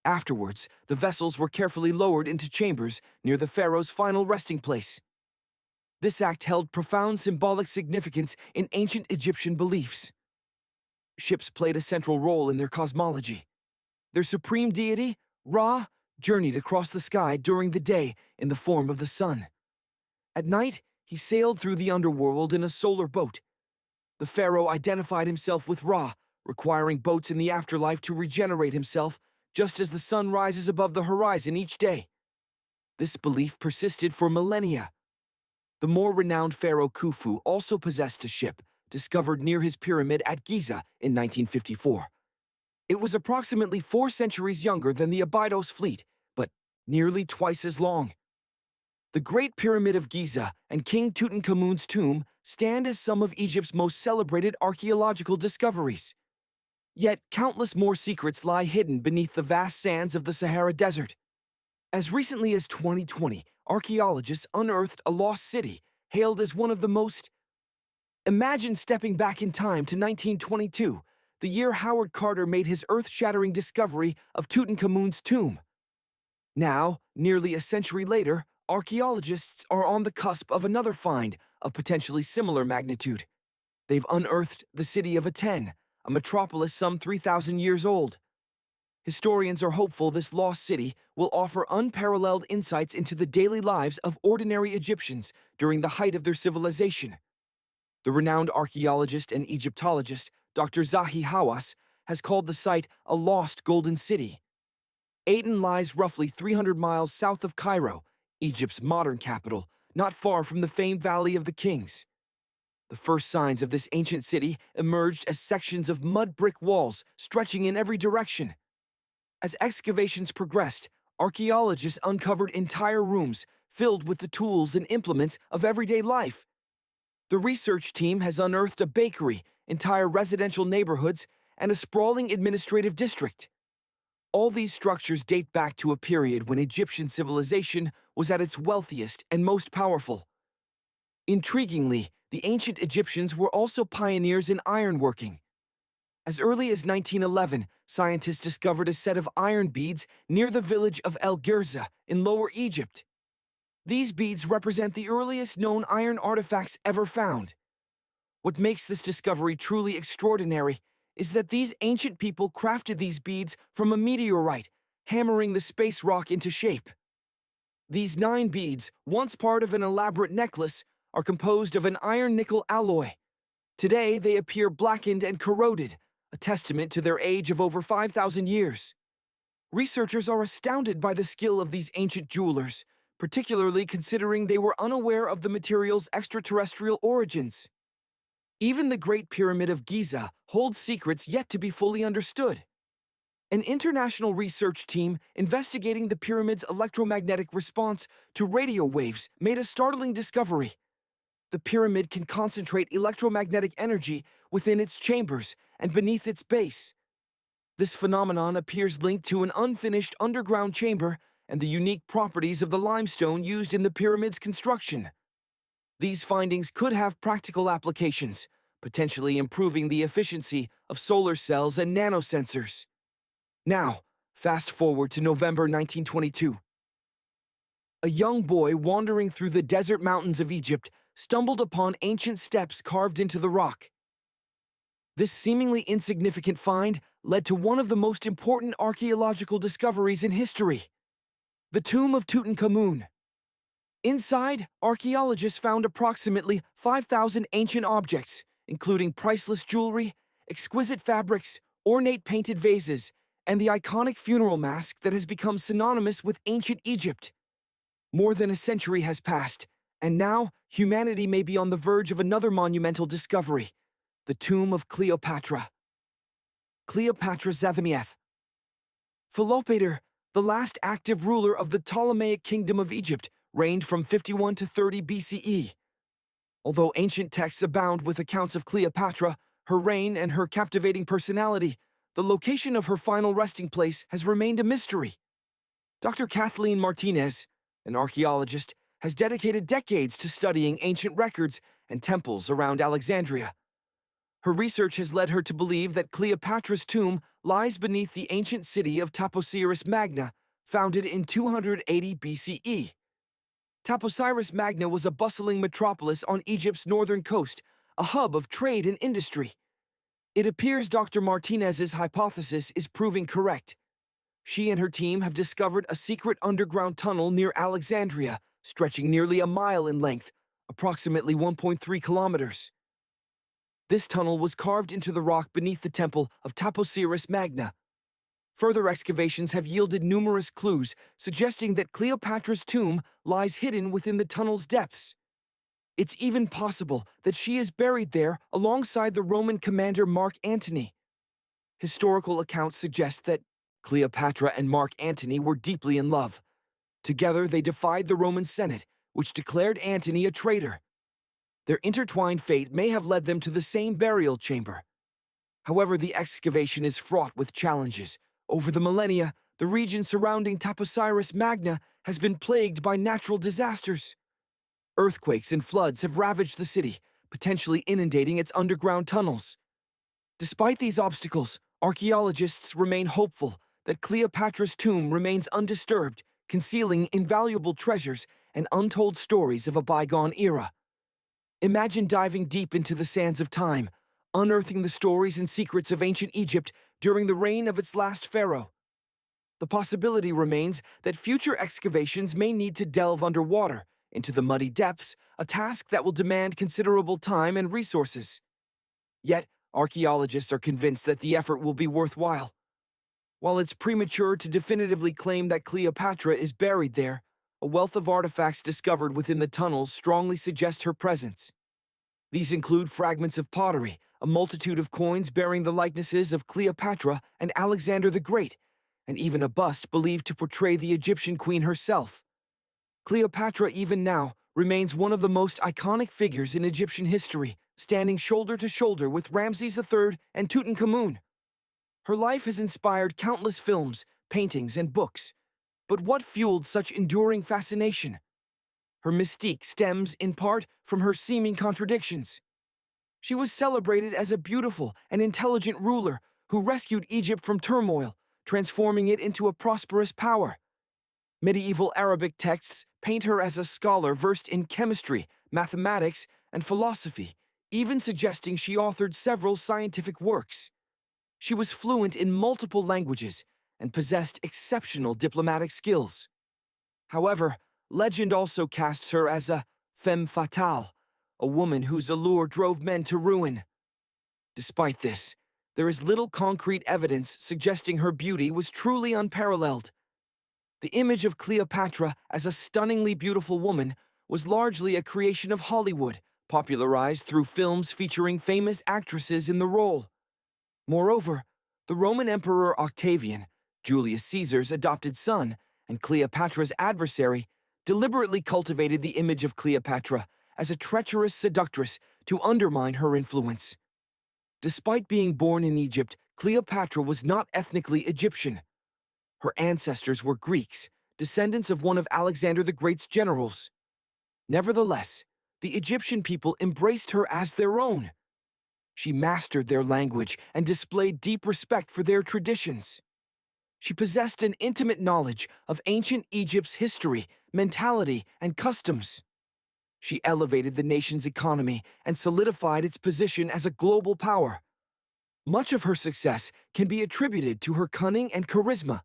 Afterwards, the vessels were carefully lowered into chambers near the pharaoh's final resting place. This act held profound symbolic significance in ancient Egyptian beliefs. ships played a central role in their cosmology. Their supreme deity, Ra, journeyed across the sky during the day in the form of the sun. At night, he sailed through the underworld in a solar boat. The pharaoh identified himself with Ra, requiring boats in the afterlife to regenerate himself just as the sun rises above the horizon each day. This belief persisted for millennia. The more renowned pharaoh Khufu also possessed a ship, discovered near his pyramid at Giza in 1954. It was approximately 4 centuries younger than the Abydos fleet, but nearly twice as long. The Great Pyramid of Giza and King Tutankhamun's tomb stand as some of Egypt's most celebrated archaeological discoveries. Yet countless more secrets lie hidden beneath the vast sands of the Sahara Desert. As recently as 2020, archaeologists unearthed a lost city hailed as one of the most. Imagine stepping back in time to 1922, the year Howard Carter made his earth-shattering discovery of Tutankhamun's tomb. Now, nearly a century later, archaeologists are on the cusp of another find of potentially similar magnitude. They've unearthed the city of Aten, a metropolis some 3,000 years old. Historians are hopeful this lost city will offer unparalleled insights into the daily lives of ordinary Egyptians during the height of their civilization. The renowned archaeologist and Egyptologist Dr. Zahi Hawass has called the site a lost golden city. Aten lies roughly 300 miles south of Cairo, Egypt's modern capital, not far from the famed Valley of the Kings. The first signs of this ancient city emerged as sections of mud brick walls stretching in every direction. As excavations progressed, archaeologists uncovered entire rooms filled with the tools and implements of everyday life. The research team has unearthed a bakery, entire residential neighborhoods, and a sprawling administrative district. All these structures date back to a period when Egyptian civilization was at its wealthiest and most powerful. Intriguingly, the ancient Egyptians were also pioneers in ironworking. As early as 1911, scientists discovered a set of iron beads near the village of El Girza in Lower Egypt. These beads represent the earliest known iron artifacts ever found. What makes this discovery truly extraordinary is that these ancient people crafted these beads from a meteorite, hammering the space rock into shape. These 9 beads, once part of an elaborate necklace, are composed of an iron-nickel alloy. Today, they appear blackened and corroded, a testament to their age of over 5,000 years. Researchers are astounded by the skill of these ancient jewelers, particularly considering they were unaware of the material's extraterrestrial origins. Even the Great Pyramid of Giza holds secrets yet to be fully understood. An international research team investigating the pyramid's electromagnetic response to radio waves made a startling discovery. The pyramid can concentrate electromagnetic energy within its chambers and beneath its base. This phenomenon appears linked to an unfinished underground chamber and the unique properties of the limestone used in the pyramid's construction. These findings could have practical applications, potentially improving the efficiency of solar cells and nanosensors. Now, fast forward to November 1922. A young boy wandering through the desert mountains of Egypt stumbled upon ancient steps carved into the rock. This seemingly insignificant find led to one of the most important archaeological discoveries in history: the tomb of Tutankhamun. Inside, archaeologists found approximately 5,000 ancient objects, including priceless jewelry, exquisite fabrics, ornate painted vases, and the iconic funeral mask that has become synonymous with ancient Egypt. More than a century has passed, and now humanity may be on the verge of another monumental discovery: the tomb of Cleopatra. Cleopatra Zavimieff. Philopator, the last active ruler of the Ptolemaic Kingdom of Egypt, reigned from 51 to 30 BCE. Although ancient texts abound with accounts of Cleopatra, her reign, and her captivating personality, the location of her final resting place has remained a mystery. Dr. Kathleen Martinez, an archaeologist, has dedicated decades to studying ancient records and temples around Alexandria. Her research has led her to believe that Cleopatra's tomb lies beneath the ancient city of Taposiris Magna, founded in 280 BCE. Taposiris Magna was a bustling metropolis on Egypt's northern coast, a hub of trade and industry. It appears Dr. Martinez's hypothesis is proving correct. She and her team have discovered a secret underground tunnel near Alexandria, stretching nearly a mile in length, approximately 1.3 kilometers. This tunnel was carved into the rock beneath the temple of Taposiris Magna. Further excavations have yielded numerous clues, suggesting that Cleopatra's tomb lies hidden within the tunnel's depths. It's even possible that she is buried there alongside the Roman commander Mark Antony. Historical accounts suggest that Cleopatra and Mark Antony were deeply in love. Together, they defied the Roman Senate, which declared Antony a traitor. Their intertwined fate may have led them to the same burial chamber. However, the excavation is fraught with challenges. Over the millennia, the region surrounding Taposiris Magna has been plagued by natural disasters. Earthquakes and floods have ravaged the city, potentially inundating its underground tunnels. Despite these obstacles, archaeologists remain hopeful that Cleopatra's tomb remains undisturbed, concealing invaluable treasures and untold stories of a bygone era. Imagine diving deep into the sands of time, unearthing the stories and secrets of ancient Egypt during the reign of its last pharaoh. The possibility remains that future excavations may need to delve underwater, into the muddy depths, a task that will demand considerable time and resources. Yet, archaeologists are convinced that the effort will be worthwhile. While it's premature to definitively claim that Cleopatra is buried there, a wealth of artifacts discovered within the tunnels strongly suggest her presence. These include fragments of pottery, a multitude of coins bearing the likenesses of Cleopatra and Alexander the Great, and even a bust believed to portray the Egyptian queen herself. Cleopatra, even now, remains one of the most iconic figures in Egyptian history, standing shoulder to shoulder with Ramses III and Tutankhamun. Her life has inspired countless films, paintings, and books. But what fueled such enduring fascination? Her mystique stems, in part, from her seeming contradictions. She was celebrated as a beautiful and intelligent ruler who rescued Egypt from turmoil, transforming it into a prosperous power. Medieval Arabic texts paint her as a scholar versed in chemistry, mathematics, and philosophy, even suggesting she authored several scientific works. She was fluent in multiple languages and possessed exceptional diplomatic skills. However, legend also casts her as a femme fatale, a woman whose allure drove men to ruin. Despite this, there is little concrete evidence suggesting her beauty was truly unparalleled. The image of Cleopatra as a stunningly beautiful woman was largely a creation of Hollywood, popularized through films featuring famous actresses in the role. Moreover, the Roman Emperor Octavian, Julius Caesar's adopted son and Cleopatra's adversary, deliberately cultivated the image of Cleopatra as a treacherous seductress to undermine her influence. Despite being born in Egypt, Cleopatra was not ethnically Egyptian. Her ancestors were Greeks, descendants of one of Alexander the Great's generals. Nevertheless, the Egyptian people embraced her as their own. She mastered their language and displayed deep respect for their traditions. She possessed an intimate knowledge of ancient Egypt's history, mentality, and customs. She elevated the nation's economy and solidified its position as a global power. Much of her success can be attributed to her cunning and charisma.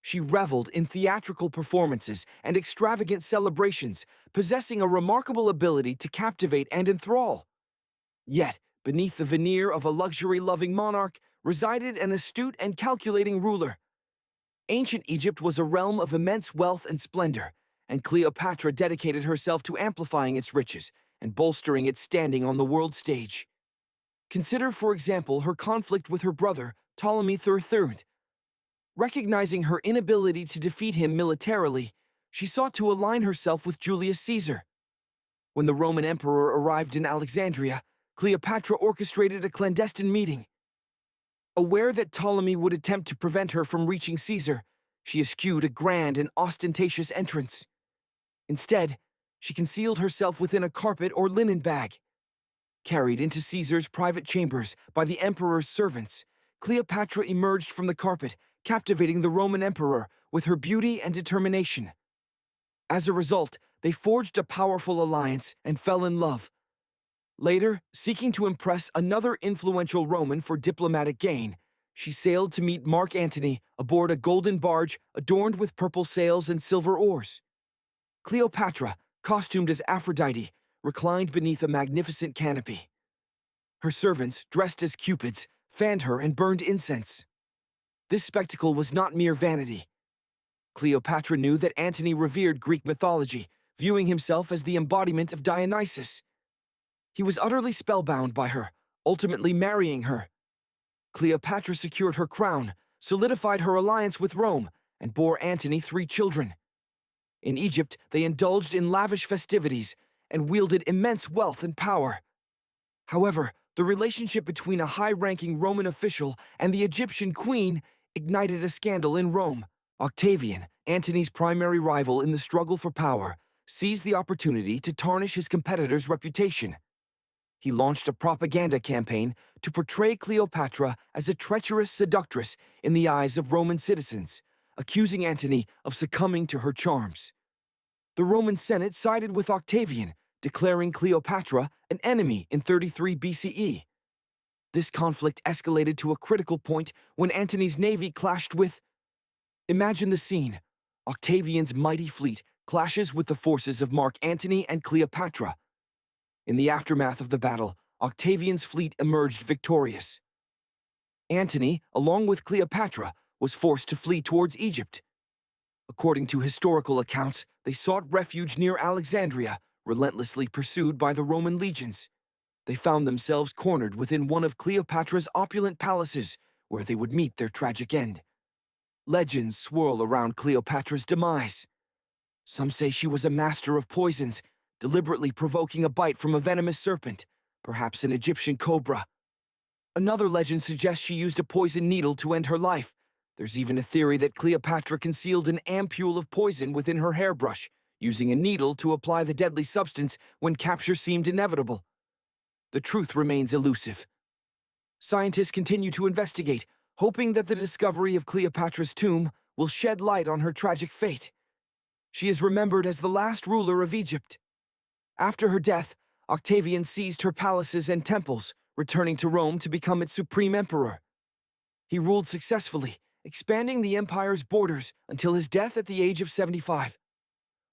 She reveled in theatrical performances and extravagant celebrations, possessing a remarkable ability to captivate and enthrall. Yet, beneath the veneer of a luxury-loving monarch resided an astute and calculating ruler. Ancient Egypt was a realm of immense wealth and splendor, and Cleopatra dedicated herself to amplifying its riches and bolstering its standing on the world stage. Consider, for example, her conflict with her brother, Ptolemy III. Recognizing her inability to defeat him militarily, she sought to align herself with Julius Caesar. When the Roman emperor arrived in Alexandria, Cleopatra orchestrated a clandestine meeting. Aware that Ptolemy would attempt to prevent her from reaching Caesar, she eschewed a grand and ostentatious entrance. Instead, she concealed herself within a carpet or linen bag. Carried into Caesar's private chambers by the emperor's servants, Cleopatra emerged from the carpet, captivating the Roman emperor with her beauty and determination. As a result, they forged a powerful alliance and fell in love. Later, seeking to impress another influential Roman for diplomatic gain, she sailed to meet Mark Antony aboard a golden barge adorned with purple sails and silver oars. Cleopatra, costumed as Aphrodite, reclined beneath a magnificent canopy. Her servants, dressed as cupids, fanned her and burned incense. This spectacle was not mere vanity. Cleopatra knew that Antony revered Greek mythology, viewing himself as the embodiment of Dionysus. He was utterly spellbound by her, ultimately marrying her. Cleopatra secured her crown, solidified her alliance with Rome, and bore Antony 3 children. In Egypt, they indulged in lavish festivities and wielded immense wealth and power. However, the relationship between a high-ranking Roman official and the Egyptian queen ignited a scandal in Rome. Octavian, Antony's primary rival in the struggle for power, seized the opportunity to tarnish his competitor's reputation. He launched a propaganda campaign to portray Cleopatra as a treacherous seductress in the eyes of Roman citizens, accusing Antony of succumbing to her charms. The Roman Senate sided with Octavian, declaring Cleopatra an enemy in 33 BCE. This conflict escalated to a critical point when Antony's navy clashed with... Imagine the scene. Octavian's mighty fleet clashes with the forces of Mark Antony and Cleopatra. In the aftermath of the battle, Octavian's fleet emerged victorious. Antony, along with Cleopatra, was forced to flee towards Egypt. According to historical accounts, they sought refuge near Alexandria, relentlessly pursued by the Roman legions. They found themselves cornered within one of Cleopatra's opulent palaces, where they would meet their tragic end. Legends swirl around Cleopatra's demise. Some say she was a master of poisons, deliberately provoking a bite from a venomous serpent, perhaps an Egyptian cobra. Another legend suggests she used a poison needle to end her life. There's even a theory that Cleopatra concealed an ampule of poison within her hairbrush, using a needle to apply the deadly substance when capture seemed inevitable. The truth remains elusive. Scientists continue to investigate, hoping that the discovery of Cleopatra's tomb will shed light on her tragic fate. She is remembered as the last ruler of Egypt. After her death, Octavian seized her palaces and temples, returning to Rome to become its supreme emperor. He ruled successfully, expanding the empire's borders until his death at the age of 75.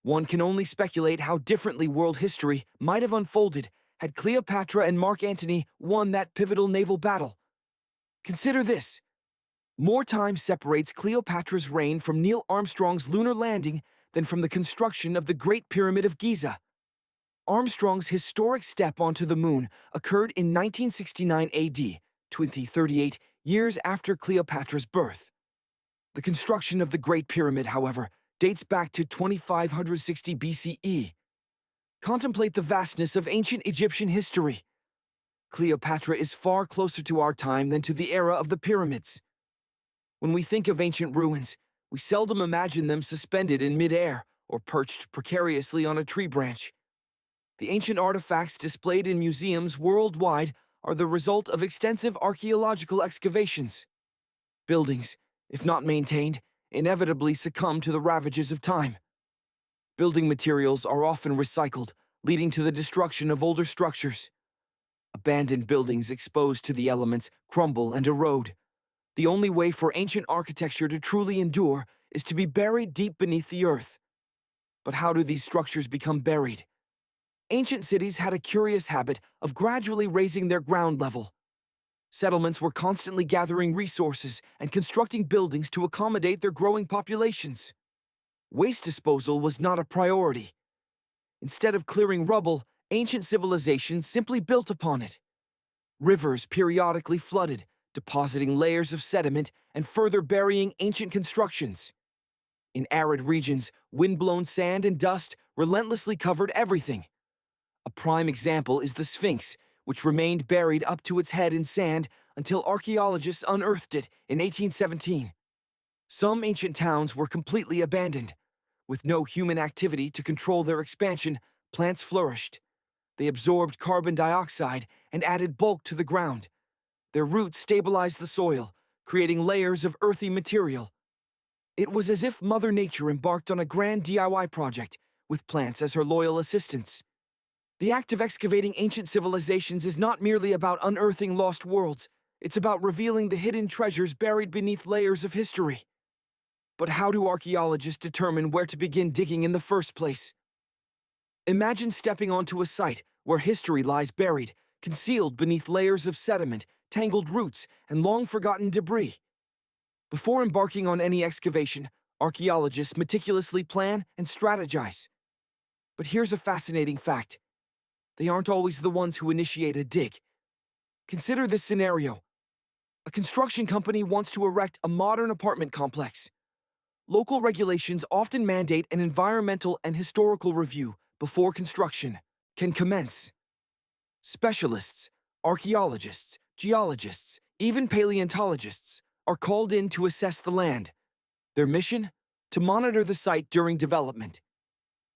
One can only speculate how differently world history might have unfolded had Cleopatra and Mark Antony won that pivotal naval battle. Consider this. More time separates Cleopatra's reign from Neil Armstrong's lunar landing than from the construction of the Great Pyramid of Giza. Armstrong's historic step onto the moon occurred in 1969 AD, 38 years after Cleopatra's birth. The construction of the Great Pyramid, however, dates back to 2560 BCE. Contemplate the vastness of ancient Egyptian history. Cleopatra is far closer to our time than to the era of the pyramids. When we think of ancient ruins, we seldom imagine them suspended in midair or perched precariously on a tree branch. The ancient artifacts displayed in museums worldwide are the result of extensive archaeological excavations. Buildings, if not maintained, inevitably succumb to the ravages of time. Building materials are often recycled, leading to the destruction of older structures. Abandoned buildings exposed to the elements crumble and erode. The only way for ancient architecture to truly endure is to be buried deep beneath the earth. But how do these structures become buried? Ancient cities had a curious habit of gradually raising their ground level. Settlements were constantly gathering resources and constructing buildings to accommodate their growing populations. Waste disposal was not a priority. Instead of clearing rubble, ancient civilizations simply built upon it. Rivers periodically flooded, depositing layers of sediment and further burying ancient constructions. In arid regions, wind-blown sand and dust relentlessly covered everything. A prime example is the Sphinx, which remained buried up to its head in sand until archaeologists unearthed it in 1817. Some ancient towns were completely abandoned. With no human activity to control their expansion, plants flourished. They absorbed carbon dioxide and added bulk to the ground. Their roots stabilized the soil, creating layers of earthy material. It was as if Mother Nature embarked on a grand DIY project, with plants as her loyal assistants. The act of excavating ancient civilizations is not merely about unearthing lost worlds, it's about revealing the hidden treasures buried beneath layers of history. But how do archaeologists determine where to begin digging in the first place? Imagine stepping onto a site where history lies buried, concealed beneath layers of sediment, tangled roots, and long-forgotten debris. Before embarking on any excavation, archaeologists meticulously plan and strategize. But here's a fascinating fact. They aren't always the ones who initiate a dig. Consider this scenario. A construction company wants to erect a modern apartment complex. Local regulations often mandate an environmental and historical review before construction can commence. Specialists, archaeologists, geologists, even paleontologists are called in to assess the land. Their mission? To monitor the site during development.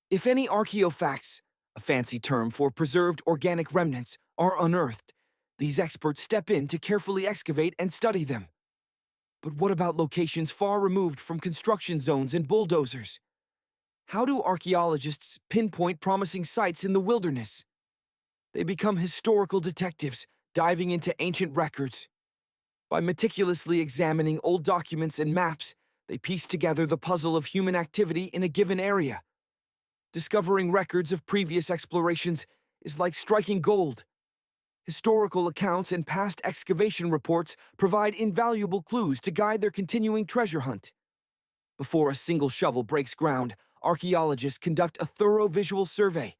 If any archaeofacts, a fancy term for preserved organic remnants, are unearthed, these experts step in to carefully excavate and study them. But what about locations far removed from construction zones and bulldozers? How do archaeologists pinpoint promising sites in the wilderness? They become historical detectives, diving into ancient records. By meticulously examining old documents and maps, they piece together the puzzle of human activity in a given area. Discovering records of previous explorations is like striking gold. Historical accounts and past excavation reports provide invaluable clues to guide their continuing treasure hunt. Before a single shovel breaks ground, archaeologists conduct a thorough visual survey.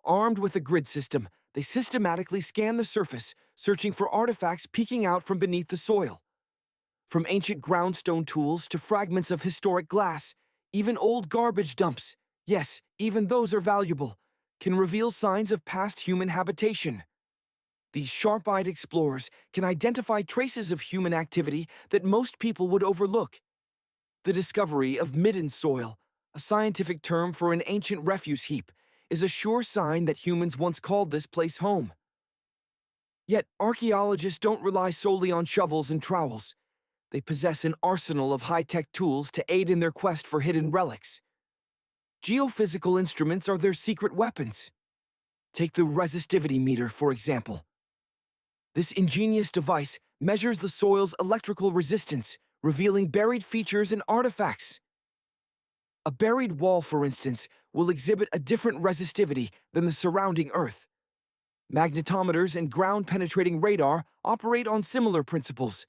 Armed with a grid system, they systematically scan the surface, searching for artifacts peeking out from beneath the soil. From ancient groundstone tools to fragments of historic glass, even old garbage dumps, yes, even those are valuable, can reveal signs of past human habitation. These sharp-eyed explorers can identify traces of human activity that most people would overlook. The discovery of midden soil, a scientific term for an ancient refuse heap, is a sure sign that humans once called this place home. Yet archaeologists don't rely solely on shovels and trowels. They possess an arsenal of high-tech tools to aid in their quest for hidden relics. Geophysical instruments are their secret weapons. Take the resistivity meter, for example. This ingenious device measures the soil's electrical resistance, revealing buried features and artifacts. A buried wall, for instance, will exhibit a different resistivity than the surrounding Earth. Magnetometers and ground-penetrating radar operate on similar principles,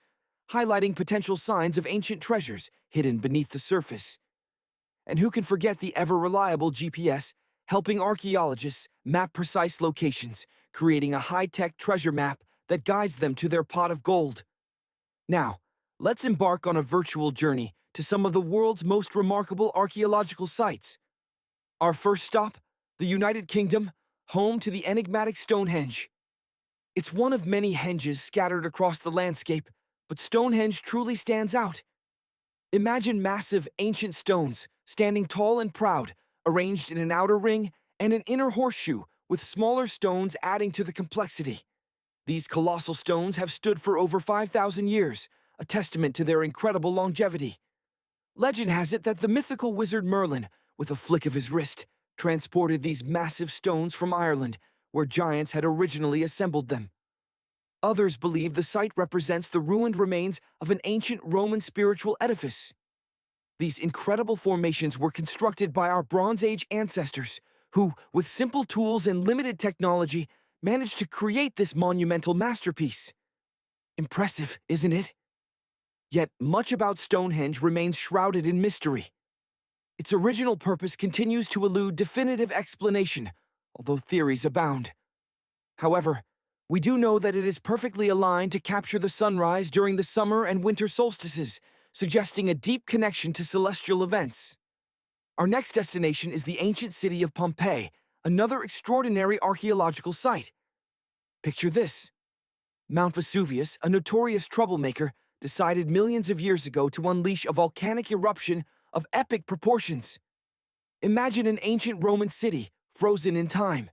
highlighting potential signs of ancient treasures hidden beneath the surface. And who can forget the ever-reliable GPS, helping archaeologists map precise locations, creating a high-tech treasure map that guides them to their pot of gold. Now, let's embark on a virtual journey to some of the world's most remarkable archaeological sites. Our first stop, the United Kingdom, home to the enigmatic Stonehenge. It's one of many henges scattered across the landscape, but Stonehenge truly stands out. Imagine massive ancient stones, standing tall and proud, arranged in an outer ring and an inner horseshoe, with smaller stones adding to the complexity. These colossal stones have stood for over 5,000 years, a testament to their incredible longevity. Legend has it that the mythical wizard Merlin, with a flick of his wrist, transported these massive stones from Ireland, where giants had originally assembled them. Others believe the site represents the ruined remains of an ancient Roman spiritual edifice. These incredible formations were constructed by our Bronze Age ancestors, who, with simple tools and limited technology, managed to create this monumental masterpiece. Impressive, isn't it? Yet much about Stonehenge remains shrouded in mystery. Its original purpose continues to elude definitive explanation, although theories abound. However, we do know that it is perfectly aligned to capture the sunrise during the summer and winter solstices, suggesting a deep connection to celestial events. Our next destination is the ancient city of Pompeii, another extraordinary archaeological site. Picture this. Mount Vesuvius, a notorious troublemaker, decided millions of years ago to unleash a volcanic eruption of epic proportions. Imagine an ancient Roman city, frozen in time.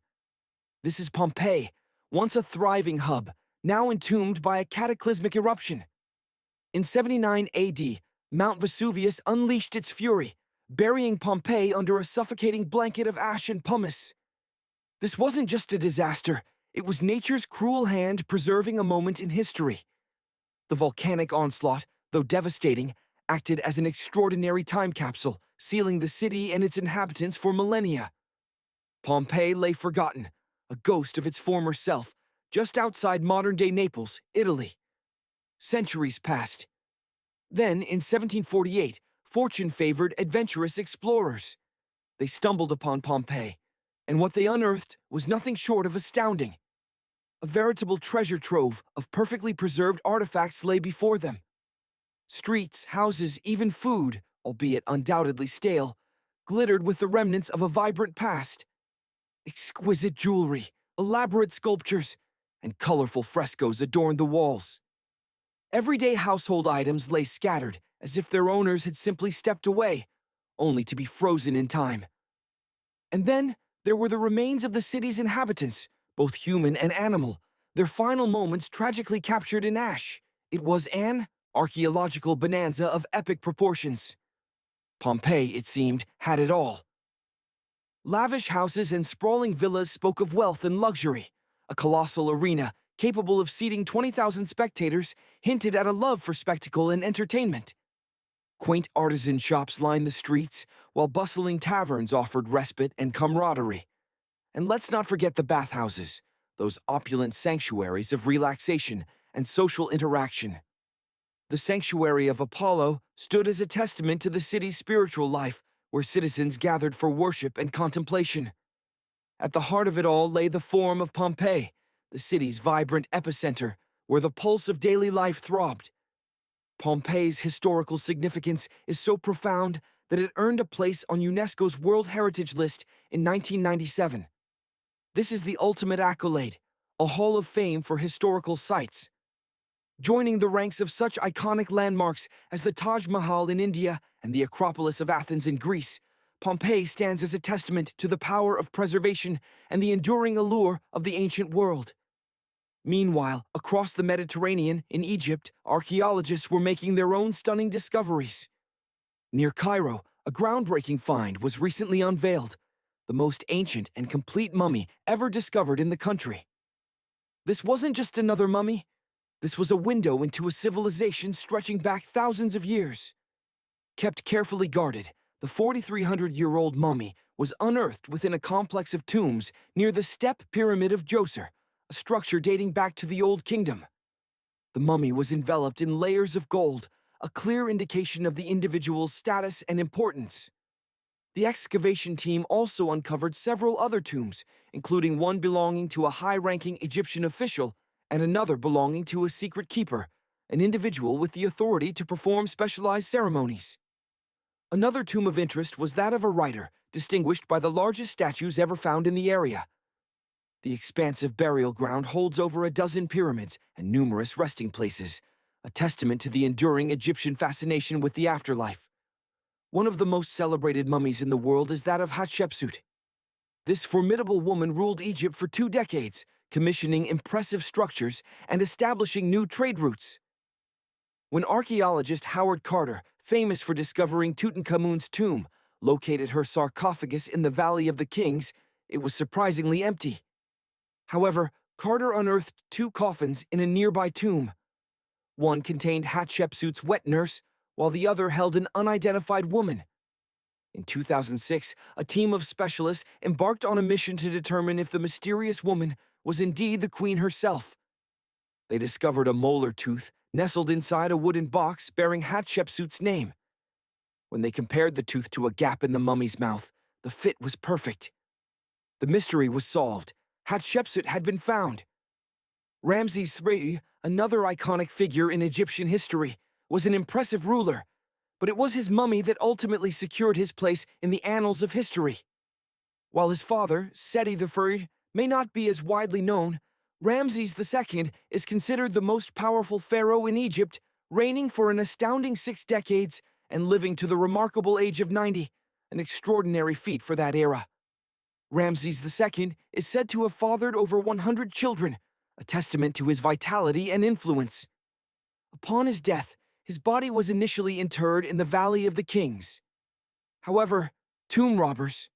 This is Pompeii, once a thriving hub, now entombed by a cataclysmic eruption. In 79 AD, Mount Vesuvius unleashed its fury, burying Pompeii under a suffocating blanket of ash and pumice. This wasn't just a disaster, it was nature's cruel hand preserving a moment in history. The volcanic onslaught, though devastating, acted as an extraordinary time capsule, sealing the city and its inhabitants for millennia. Pompeii lay forgotten, a ghost of its former self, just outside modern-day Naples, Italy. Centuries passed. Then, in 1748, fortune favored adventurous explorers. They stumbled upon Pompeii, and what they unearthed was nothing short of astounding. A veritable treasure trove of perfectly preserved artifacts lay before them. Streets, houses, even food, albeit undoubtedly stale, glittered with the remnants of a vibrant past. Exquisite jewelry, elaborate sculptures, and colorful frescoes adorned the walls. Everyday household items lay scattered, as if their owners had simply stepped away, only to be frozen in time. And then there were the remains of the city's inhabitants, both human and animal, their final moments tragically captured in ash. It was an archaeological bonanza of epic proportions. Pompeii, it seemed, had it all. Lavish houses and sprawling villas spoke of wealth and luxury. A colossal arena, capable of seating 20,000 spectators, hinted at a love for spectacle and entertainment. Quaint artisan shops lined the streets, while bustling taverns offered respite and camaraderie. And let's not forget the bathhouses, those opulent sanctuaries of relaxation and social interaction. The sanctuary of Apollo stood as a testament to the city's spiritual life, where citizens gathered for worship and contemplation. At the heart of it all lay the Forum of Pompeii, the city's vibrant epicenter, where the pulse of daily life throbbed. Pompeii's historical significance is so profound that it earned a place on UNESCO's World Heritage List in 1997. This is the ultimate accolade, a hall of fame for historical sites. Joining the ranks of such iconic landmarks as the Taj Mahal in India and the Acropolis of Athens in Greece, Pompeii stands as a testament to the power of preservation and the enduring allure of the ancient world. Meanwhile, across the Mediterranean, in Egypt, archaeologists were making their own stunning discoveries. Near Cairo, a groundbreaking find was recently unveiled, the most ancient and complete mummy ever discovered in the country. This wasn't just another mummy. This was a window into a civilization stretching back thousands of years. Kept carefully guarded, the 4,300-year-old mummy was unearthed within a complex of tombs near the Step Pyramid of Djoser, a structure dating back to the Old Kingdom. The mummy was enveloped in layers of gold, a clear indication of the individual's status and importance. The excavation team also uncovered several other tombs, including one belonging to a high-ranking Egyptian official and another belonging to a secret keeper, an individual with the authority to perform specialized ceremonies. Another tomb of interest was that of a writer, distinguished by the largest statues ever found in the area. The expansive burial ground holds over a dozen pyramids and numerous resting places, a testament to the enduring Egyptian fascination with the afterlife. One of the most celebrated mummies in the world is that of Hatshepsut. This formidable woman ruled Egypt for 2 decades, commissioning impressive structures and establishing new trade routes. When archaeologist Howard Carter, famous for discovering Tutankhamun's tomb, located her sarcophagus in the Valley of the Kings, it was surprisingly empty. However, Carter unearthed 2 coffins in a nearby tomb. One contained Hatshepsut's wet nurse, while the other held an unidentified woman. In 2006, a team of specialists embarked on a mission to determine if the mysterious woman was indeed the queen herself. They discovered a molar tooth nestled inside a wooden box bearing Hatshepsut's name. When they compared the tooth to a gap in the mummy's mouth, the fit was perfect. The mystery was solved. Hatshepsut had been found. Ramses III, another iconic figure in Egyptian history, was an impressive ruler, but it was his mummy that ultimately secured his place in the annals of history. While his father, Seti I, may not be as widely known, Ramses II is considered the most powerful pharaoh in Egypt, reigning for an astounding 6 decades and living to the remarkable age of 90, an extraordinary feat for that era. Ramses II is said to have fathered over 100 children, a testament to his vitality and influence. Upon his death, his body was initially interred in the Valley of the Kings. However, tomb robbers,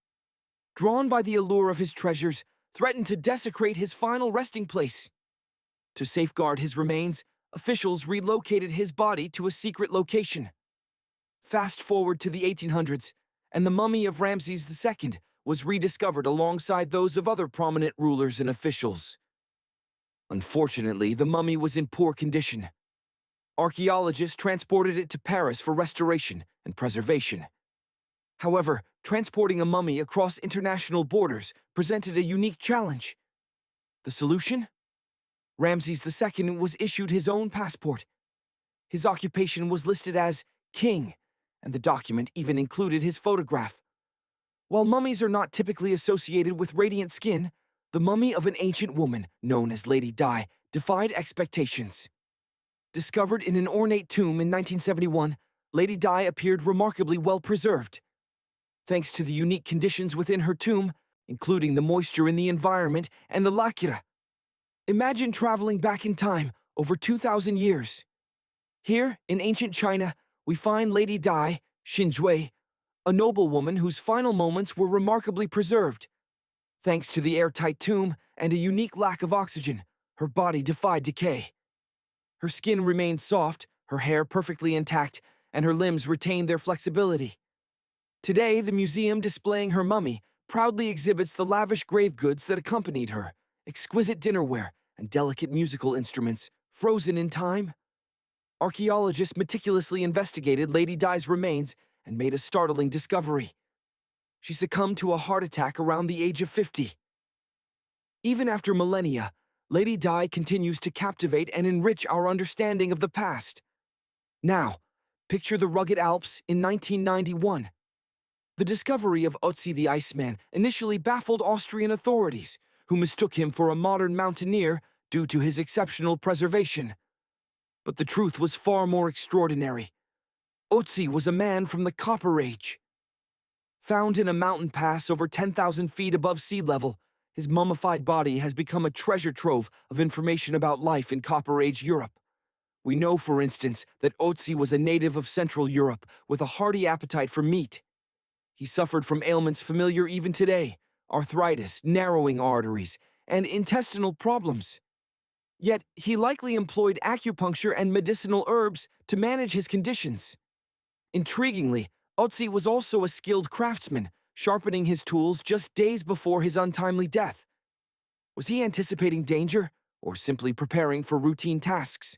drawn by the allure of his treasures, threatened to desecrate his final resting place. To safeguard his remains, officials relocated his body to a secret location. Fast forward to the 1800s, and the mummy of Ramses II was rediscovered alongside those of other prominent rulers and officials. Unfortunately, the mummy was in poor condition. Archaeologists transported it to Paris for restoration and preservation. However, transporting a mummy across international borders presented a unique challenge. The solution? Ramses II was issued his own passport. His occupation was listed as king, and the document even included his photograph. While mummies are not typically associated with radiant skin, the mummy of an ancient woman, known as Lady Di, defied expectations. Discovered in an ornate tomb in 1971, Lady Di appeared remarkably well preserved. Thanks to the unique conditions within her tomb, including the moisture in the environment and the lacquer. Imagine traveling back in time over 2,000 years. Here, in ancient China, we find Lady Di, Xinjue, a noblewoman whose final moments were remarkably preserved. Thanks to the airtight tomb and a unique lack of oxygen, her body defied decay. Her skin remained soft, her hair perfectly intact, and her limbs retained their flexibility. Today, the museum displaying her mummy proudly exhibits the lavish grave goods that accompanied her, exquisite dinnerware, and delicate musical instruments, frozen in time. Archaeologists meticulously investigated Lady Di's remains and made a startling discovery. She succumbed to a heart attack around the age of 50. Even after millennia, Lady Di continues to captivate and enrich our understanding of the past. Now, picture the rugged Alps in 1991. The discovery of Ötzi the Iceman initially baffled Austrian authorities, who mistook him for a modern mountaineer due to his exceptional preservation. But the truth was far more extraordinary. Ötzi was a man from the Copper Age. Found in a mountain pass over 10,000 feet above sea level, his mummified body has become a treasure trove of information about life in Copper Age Europe. We know, for instance, that Ötzi was a native of Central Europe with a hearty appetite for meat. He suffered from ailments familiar even today: arthritis, narrowing arteries, and intestinal problems. Yet he likely employed acupuncture and medicinal herbs to manage his conditions. Intriguingly, Ötzi was also a skilled craftsman, sharpening his tools just days before his untimely death. Was he anticipating danger, or simply preparing for routine tasks?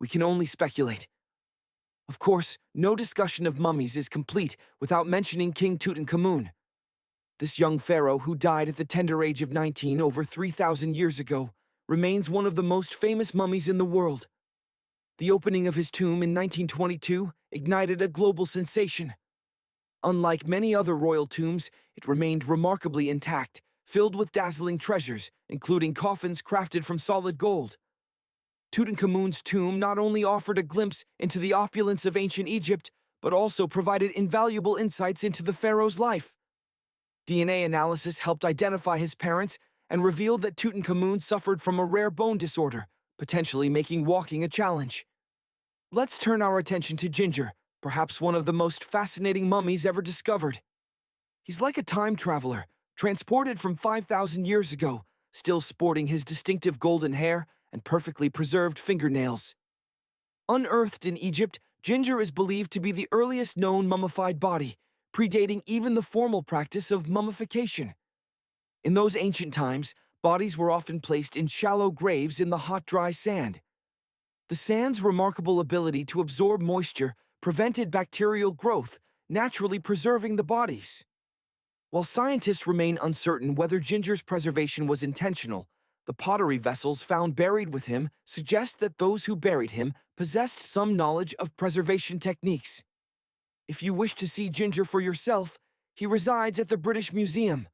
We can only speculate. Of course, no discussion of mummies is complete without mentioning King Tutankhamun. This young pharaoh, who died at the tender age of 19 over 3,000 years ago, remains one of the most famous mummies in the world. The opening of his tomb in 1922 ignited a global sensation. Unlike many other royal tombs, it remained remarkably intact, filled with dazzling treasures, including coffins crafted from solid gold. Tutankhamun's tomb not only offered a glimpse into the opulence of ancient Egypt, but also provided invaluable insights into the pharaoh's life. DNA analysis helped identify his parents and revealed that Tutankhamun suffered from a rare bone disorder, potentially making walking a challenge. Let's turn our attention to Ginger, perhaps one of the most fascinating mummies ever discovered. He's like a time traveler, transported from 5,000 years ago, still sporting his distinctive golden hair and perfectly preserved fingernails. Unearthed in Egypt, Ginger is believed to be the earliest known mummified body, predating even the formal practice of mummification. In those ancient times, bodies were often placed in shallow graves in the hot, dry sand. The sand's remarkable ability to absorb moisture prevented bacterial growth, naturally preserving the bodies. While scientists remain uncertain whether Ginger's preservation was intentional, the pottery vessels found buried with him suggest that those who buried him possessed some knowledge of preservation techniques. If you wish to see Ginger for yourself, he resides at the British Museum.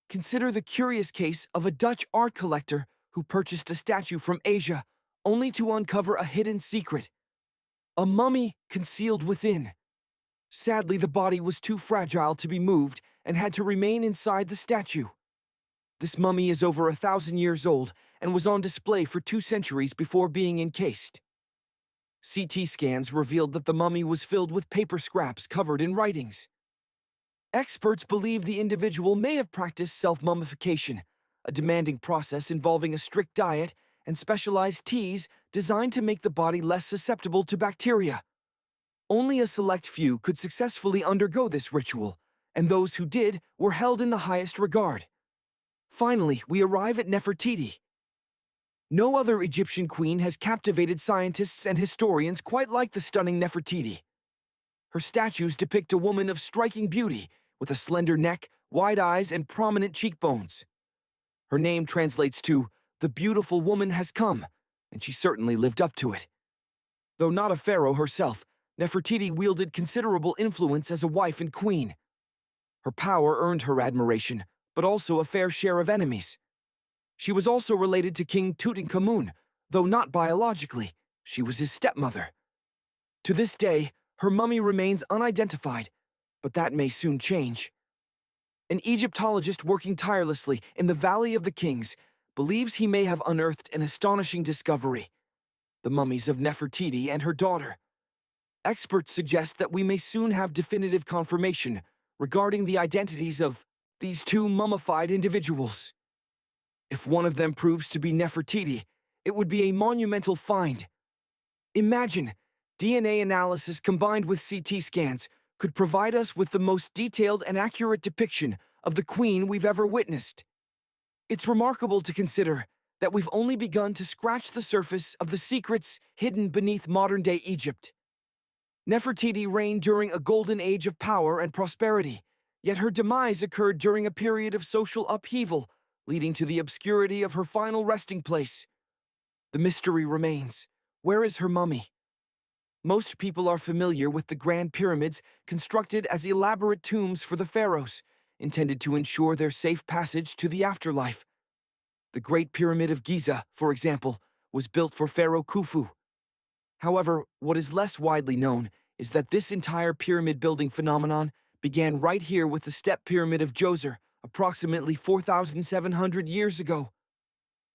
Consider the curious case of a Dutch art collector who purchased a statue from Asia only to uncover a hidden secret: a mummy concealed within. Sadly, the body was too fragile to be moved and had to remain inside the statue. This mummy is over 1,000 years old and was on display for 2 centuries before being encased. CT scans revealed that the mummy was filled with paper scraps covered in writings. Experts believe the individual may have practiced self-mummification, a demanding process involving a strict diet and specialized teas designed to make the body less susceptible to bacteria. Only a select few could successfully undergo this ritual, and those who did were held in the highest regard. Finally, we arrive at Nefertiti. No other Egyptian queen has captivated scientists and historians quite like the stunning Nefertiti. Her statues depict a woman of striking beauty, with a slender neck, wide eyes, and prominent cheekbones. Her name translates to, "The beautiful woman has come," and she certainly lived up to it. Though not a pharaoh herself, Nefertiti wielded considerable influence as a wife and queen. Her power earned her admiration, but also a fair share of enemies. She was also related to King Tutankhamun, though not biologically. She was his stepmother. To this day, her mummy remains unidentified, but that may soon change. An Egyptologist working tirelessly in the Valley of the Kings believes he may have unearthed an astonishing discovery: the mummies of Nefertiti and her daughter. Experts suggest that we may soon have definitive confirmation regarding the identities of these two mummified individuals. If one of them proves to be Nefertiti, it would be a monumental find. Imagine, DNA analysis combined with CT scans could provide us with the most detailed and accurate depiction of the queen we've ever witnessed. It's remarkable to consider that we've only begun to scratch the surface of the secrets hidden beneath modern-day Egypt. Nefertiti reigned during a golden age of power and prosperity, yet her demise occurred during a period of social upheaval, leading to the obscurity of her final resting place. The mystery remains. Where is her mummy? Most people are familiar with the Grand Pyramids, constructed as elaborate tombs for the pharaohs, intended to ensure their safe passage to the afterlife. The Great Pyramid of Giza, for example, was built for Pharaoh Khufu. However, what is less widely known is that this entire pyramid-building phenomenon began right here with the Step Pyramid of Djoser, approximately 4,700 years ago.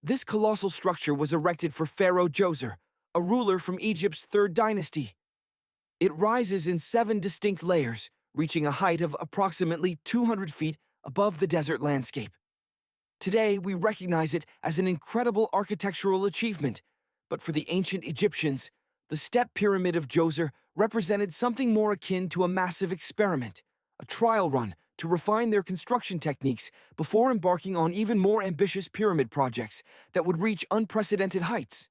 This colossal structure was erected for Pharaoh Djoser, a ruler from Egypt's third dynasty. It rises in 7 distinct layers, reaching a height of approximately 200 feet above the desert landscape. Today, we recognize it as an incredible architectural achievement, but for the ancient Egyptians, the Step Pyramid of Djoser represented something more akin to a massive experiment, a trial run to refine their construction techniques before embarking on even more ambitious pyramid projects that would reach unprecedented heights.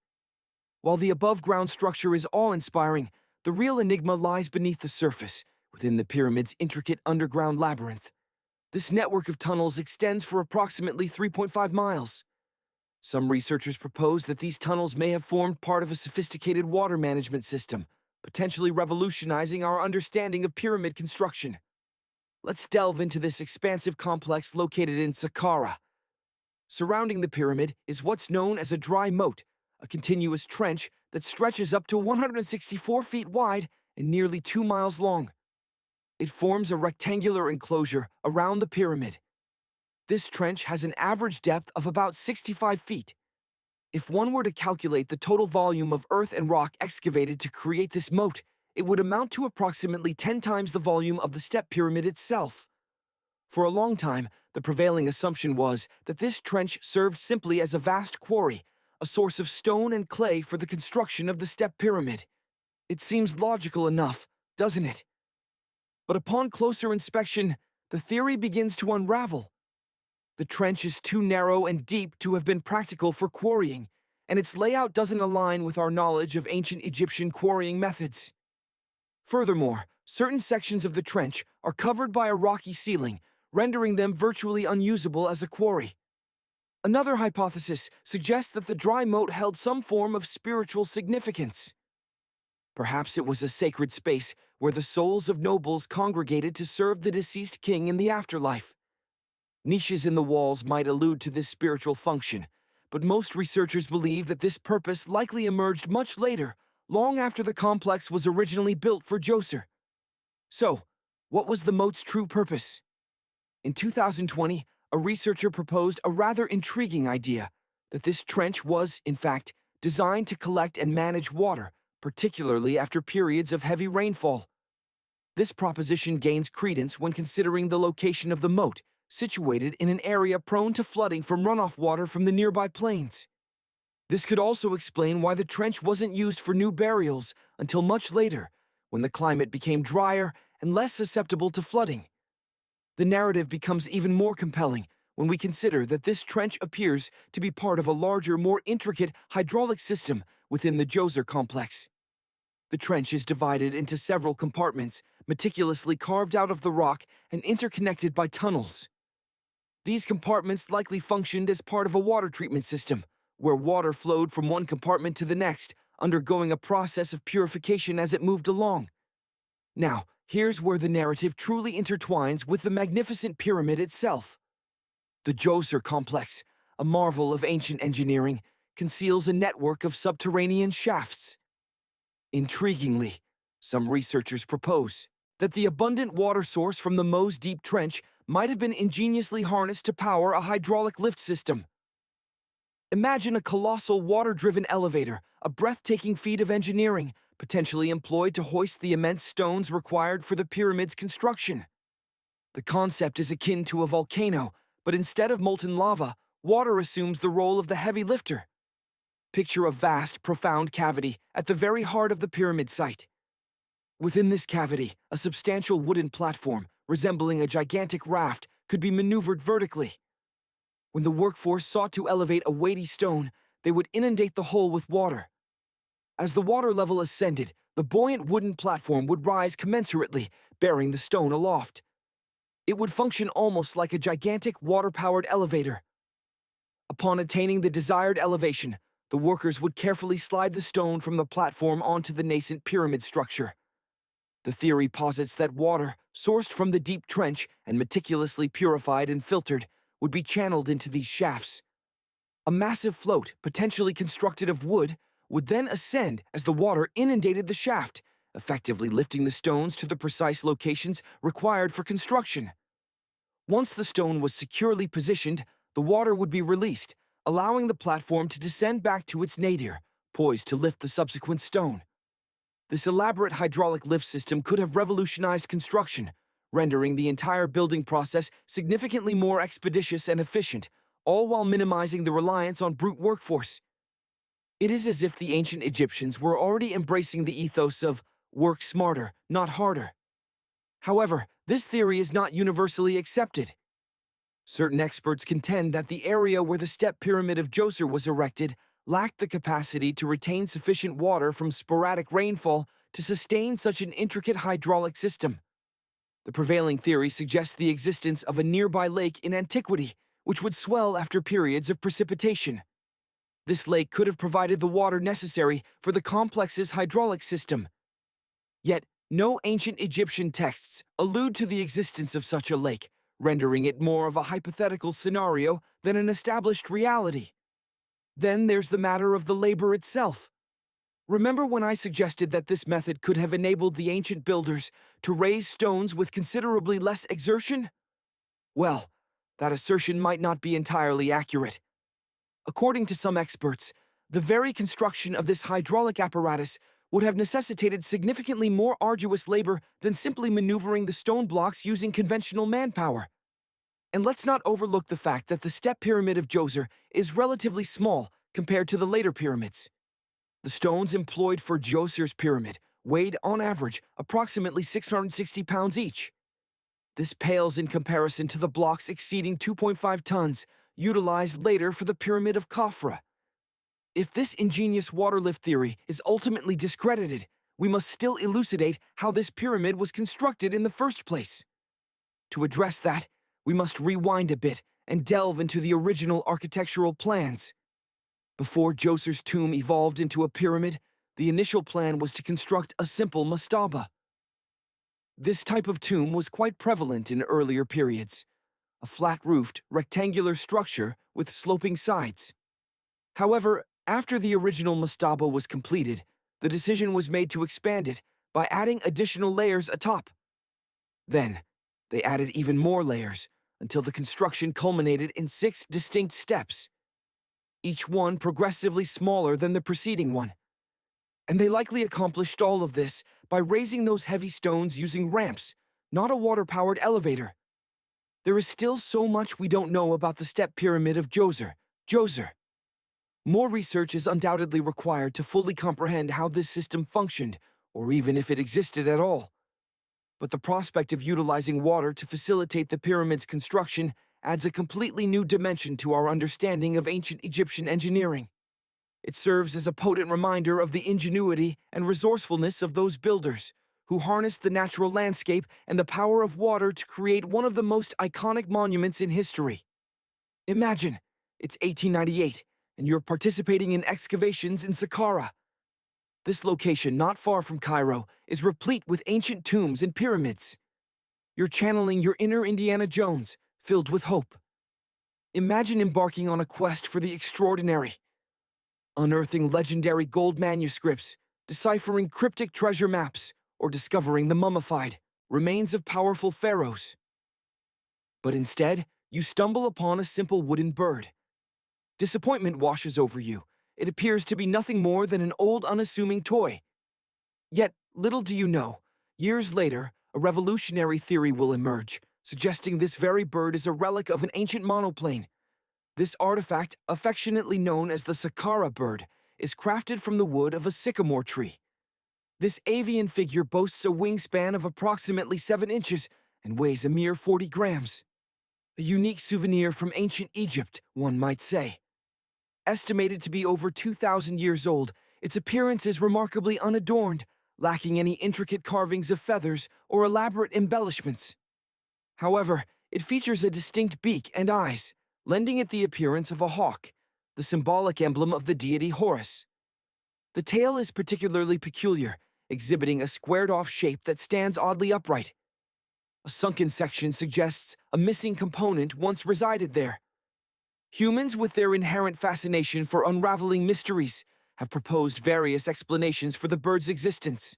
While the above-ground structure is awe-inspiring, the real enigma lies beneath the surface, within the pyramid's intricate underground labyrinth. This network of tunnels extends for approximately 3.5 miles. Some researchers propose that these tunnels may have formed part of a sophisticated water management system, potentially revolutionizing our understanding of pyramid construction. Let's delve into this expansive complex located in Saqqara. Surrounding the pyramid is what's known as a dry moat, a continuous trench that stretches up to 164 feet wide and nearly 2 miles long. It forms a rectangular enclosure around the pyramid. This trench has an average depth of about 65 feet. If one were to calculate the total volume of earth and rock excavated to create this moat, it would amount to approximately 10 times the volume of the Step Pyramid itself. For a long time, the prevailing assumption was that this trench served simply as a vast quarry, a source of stone and clay for the construction of the Step Pyramid. It seems logical enough, doesn't it? But upon closer inspection, the theory begins to unravel. The trench is too narrow and deep to have been practical for quarrying, and its layout doesn't align with our knowledge of ancient Egyptian quarrying methods. Furthermore, certain sections of the trench are covered by a rocky ceiling, rendering them virtually unusable as a quarry. Another hypothesis suggests that the dry moat held some form of spiritual significance. Perhaps it was a sacred space where the souls of nobles congregated to serve the deceased king in the afterlife. Niches in the walls might allude to this spiritual function, but most researchers believe that this purpose likely emerged much later, long after the complex was originally built for Djoser. So, what was the moat's true purpose? In 2020, a researcher proposed a rather intriguing idea, that this trench was, in fact, designed to collect and manage water, particularly after periods of heavy rainfall. This proposition gains credence when considering the location of the moat, situated in an area prone to flooding from runoff water from the nearby plains. This could also explain why the trench wasn't used for new burials until much later, when the climate became drier and less susceptible to flooding. The narrative becomes even more compelling when we consider that this trench appears to be part of a larger, more intricate hydraulic system within the Djoser complex. The trench is divided into several compartments, meticulously carved out of the rock and interconnected by tunnels. These compartments likely functioned as part of a water treatment system, where water flowed from one compartment to the next, undergoing a process of purification as it moved along. Now, here's where the narrative truly intertwines with the magnificent pyramid itself. The Djoser complex, a marvel of ancient engineering, conceals a network of subterranean shafts. Intriguingly, some researchers propose that the abundant water source from the Mo's deep trench might have been ingeniously harnessed to power a hydraulic lift system. Imagine a colossal water-driven elevator, a breathtaking feat of engineering, potentially employed to hoist the immense stones required for the pyramid's construction. The concept is akin to a volcano, but instead of molten lava, water assumes the role of the heavy lifter. Picture a vast, profound cavity at the very heart of the pyramid site. Within this cavity, a substantial wooden platform, resembling a gigantic raft, could be maneuvered vertically. When the workforce sought to elevate a weighty stone, they would inundate the hole with water. As the water level ascended, the buoyant wooden platform would rise commensurately, bearing the stone aloft. It would function almost like a gigantic water-powered elevator. Upon attaining the desired elevation, the workers would carefully slide the stone from the platform onto the nascent pyramid structure. The theory posits that water, sourced from the deep trench and meticulously purified and filtered, would be channeled into these shafts. A massive float, potentially constructed of wood, would then ascend as the water inundated the shaft, effectively lifting the stones to the precise locations required for construction. Once the stone was securely positioned, the water would be released, allowing the platform to descend back to its nadir, poised to lift the subsequent stone. This elaborate hydraulic lift system could have revolutionized construction, rendering the entire building process significantly more expeditious and efficient, all while minimizing the reliance on brute workforce. It is as if the ancient Egyptians were already embracing the ethos of work smarter, not harder. However, this theory is not universally accepted. Certain experts contend that the area where the step pyramid of Djoser was erected lacked the capacity to retain sufficient water from sporadic rainfall to sustain such an intricate hydraulic system. The prevailing theory suggests the existence of a nearby lake in antiquity, which would swell after periods of precipitation. This lake could have provided the water necessary for the complex's hydraulic system. Yet, no ancient Egyptian texts allude to the existence of such a lake, rendering it more of a hypothetical scenario than an established reality. Then there's the matter of the labor itself. Remember when I suggested that this method could have enabled the ancient builders to raise stones with considerably less exertion? Well, that assertion might not be entirely accurate. According to some experts, the very construction of this hydraulic apparatus would have necessitated significantly more arduous labor than simply maneuvering the stone blocks using conventional manpower. And let's not overlook the fact that the step pyramid of Djoser is relatively small compared to the later pyramids. The stones employed for Djoser's pyramid weighed, on average, approximately 660 pounds each. This pales in comparison to the blocks exceeding 2.5 tons, utilized later for the Pyramid of Khafra. If this ingenious water lift theory is ultimately discredited, we must still elucidate how this pyramid was constructed in the first place. To address that, we must rewind a bit and delve into the original architectural plans. Before Djoser's tomb evolved into a pyramid, the initial plan was to construct a simple mastaba. This type of tomb was quite prevalent in earlier periods, a flat-roofed, rectangular structure with sloping sides. However, after the original mastaba was completed, the decision was made to expand it by adding additional layers atop. Then, they added even more layers until the construction culminated in 6 distinct steps, each one progressively smaller than the preceding one. And they likely accomplished all of this by raising those heavy stones using ramps, not a water-powered elevator. There is still so much we don't know about the step pyramid of Djoser. More research is undoubtedly required to fully comprehend how this system functioned, or even if it existed at all. But the prospect of utilizing water to facilitate the pyramid's construction adds a completely new dimension to our understanding of ancient Egyptian engineering. It serves as a potent reminder of the ingenuity and resourcefulness of those builders who harnessed the natural landscape and the power of water to create one of the most iconic monuments in history. Imagine, it's 1898, and you're participating in excavations in Saqqara. This location, not far from Cairo, is replete with ancient tombs and pyramids. You're channeling your inner Indiana Jones, filled with hope. Imagine embarking on a quest for the extraordinary, unearthing legendary gold manuscripts, deciphering cryptic treasure maps, or discovering the mummified remains of powerful pharaohs. But instead, you stumble upon a simple wooden bird. Disappointment washes over you. It appears to be nothing more than an old, unassuming toy. Yet, little do you know, years later, a revolutionary theory will emerge, suggesting this very bird is a relic of an ancient monoplane. This artifact, affectionately known as the Saqqara bird, is crafted from the wood of a sycamore tree. This avian figure boasts a wingspan of approximately 7 inches and weighs a mere 40 grams. A unique souvenir from ancient Egypt, one might say. Estimated to be over 2,000 years old, its appearance is remarkably unadorned, lacking any intricate carvings of feathers or elaborate embellishments. However, it features a distinct beak and eyes, lending it the appearance of a hawk, the symbolic emblem of the deity Horus. The tail is particularly peculiar, exhibiting a squared-off shape that stands oddly upright. A sunken section suggests a missing component once resided there. Humans, with their inherent fascination for unraveling mysteries, have proposed various explanations for the bird's existence.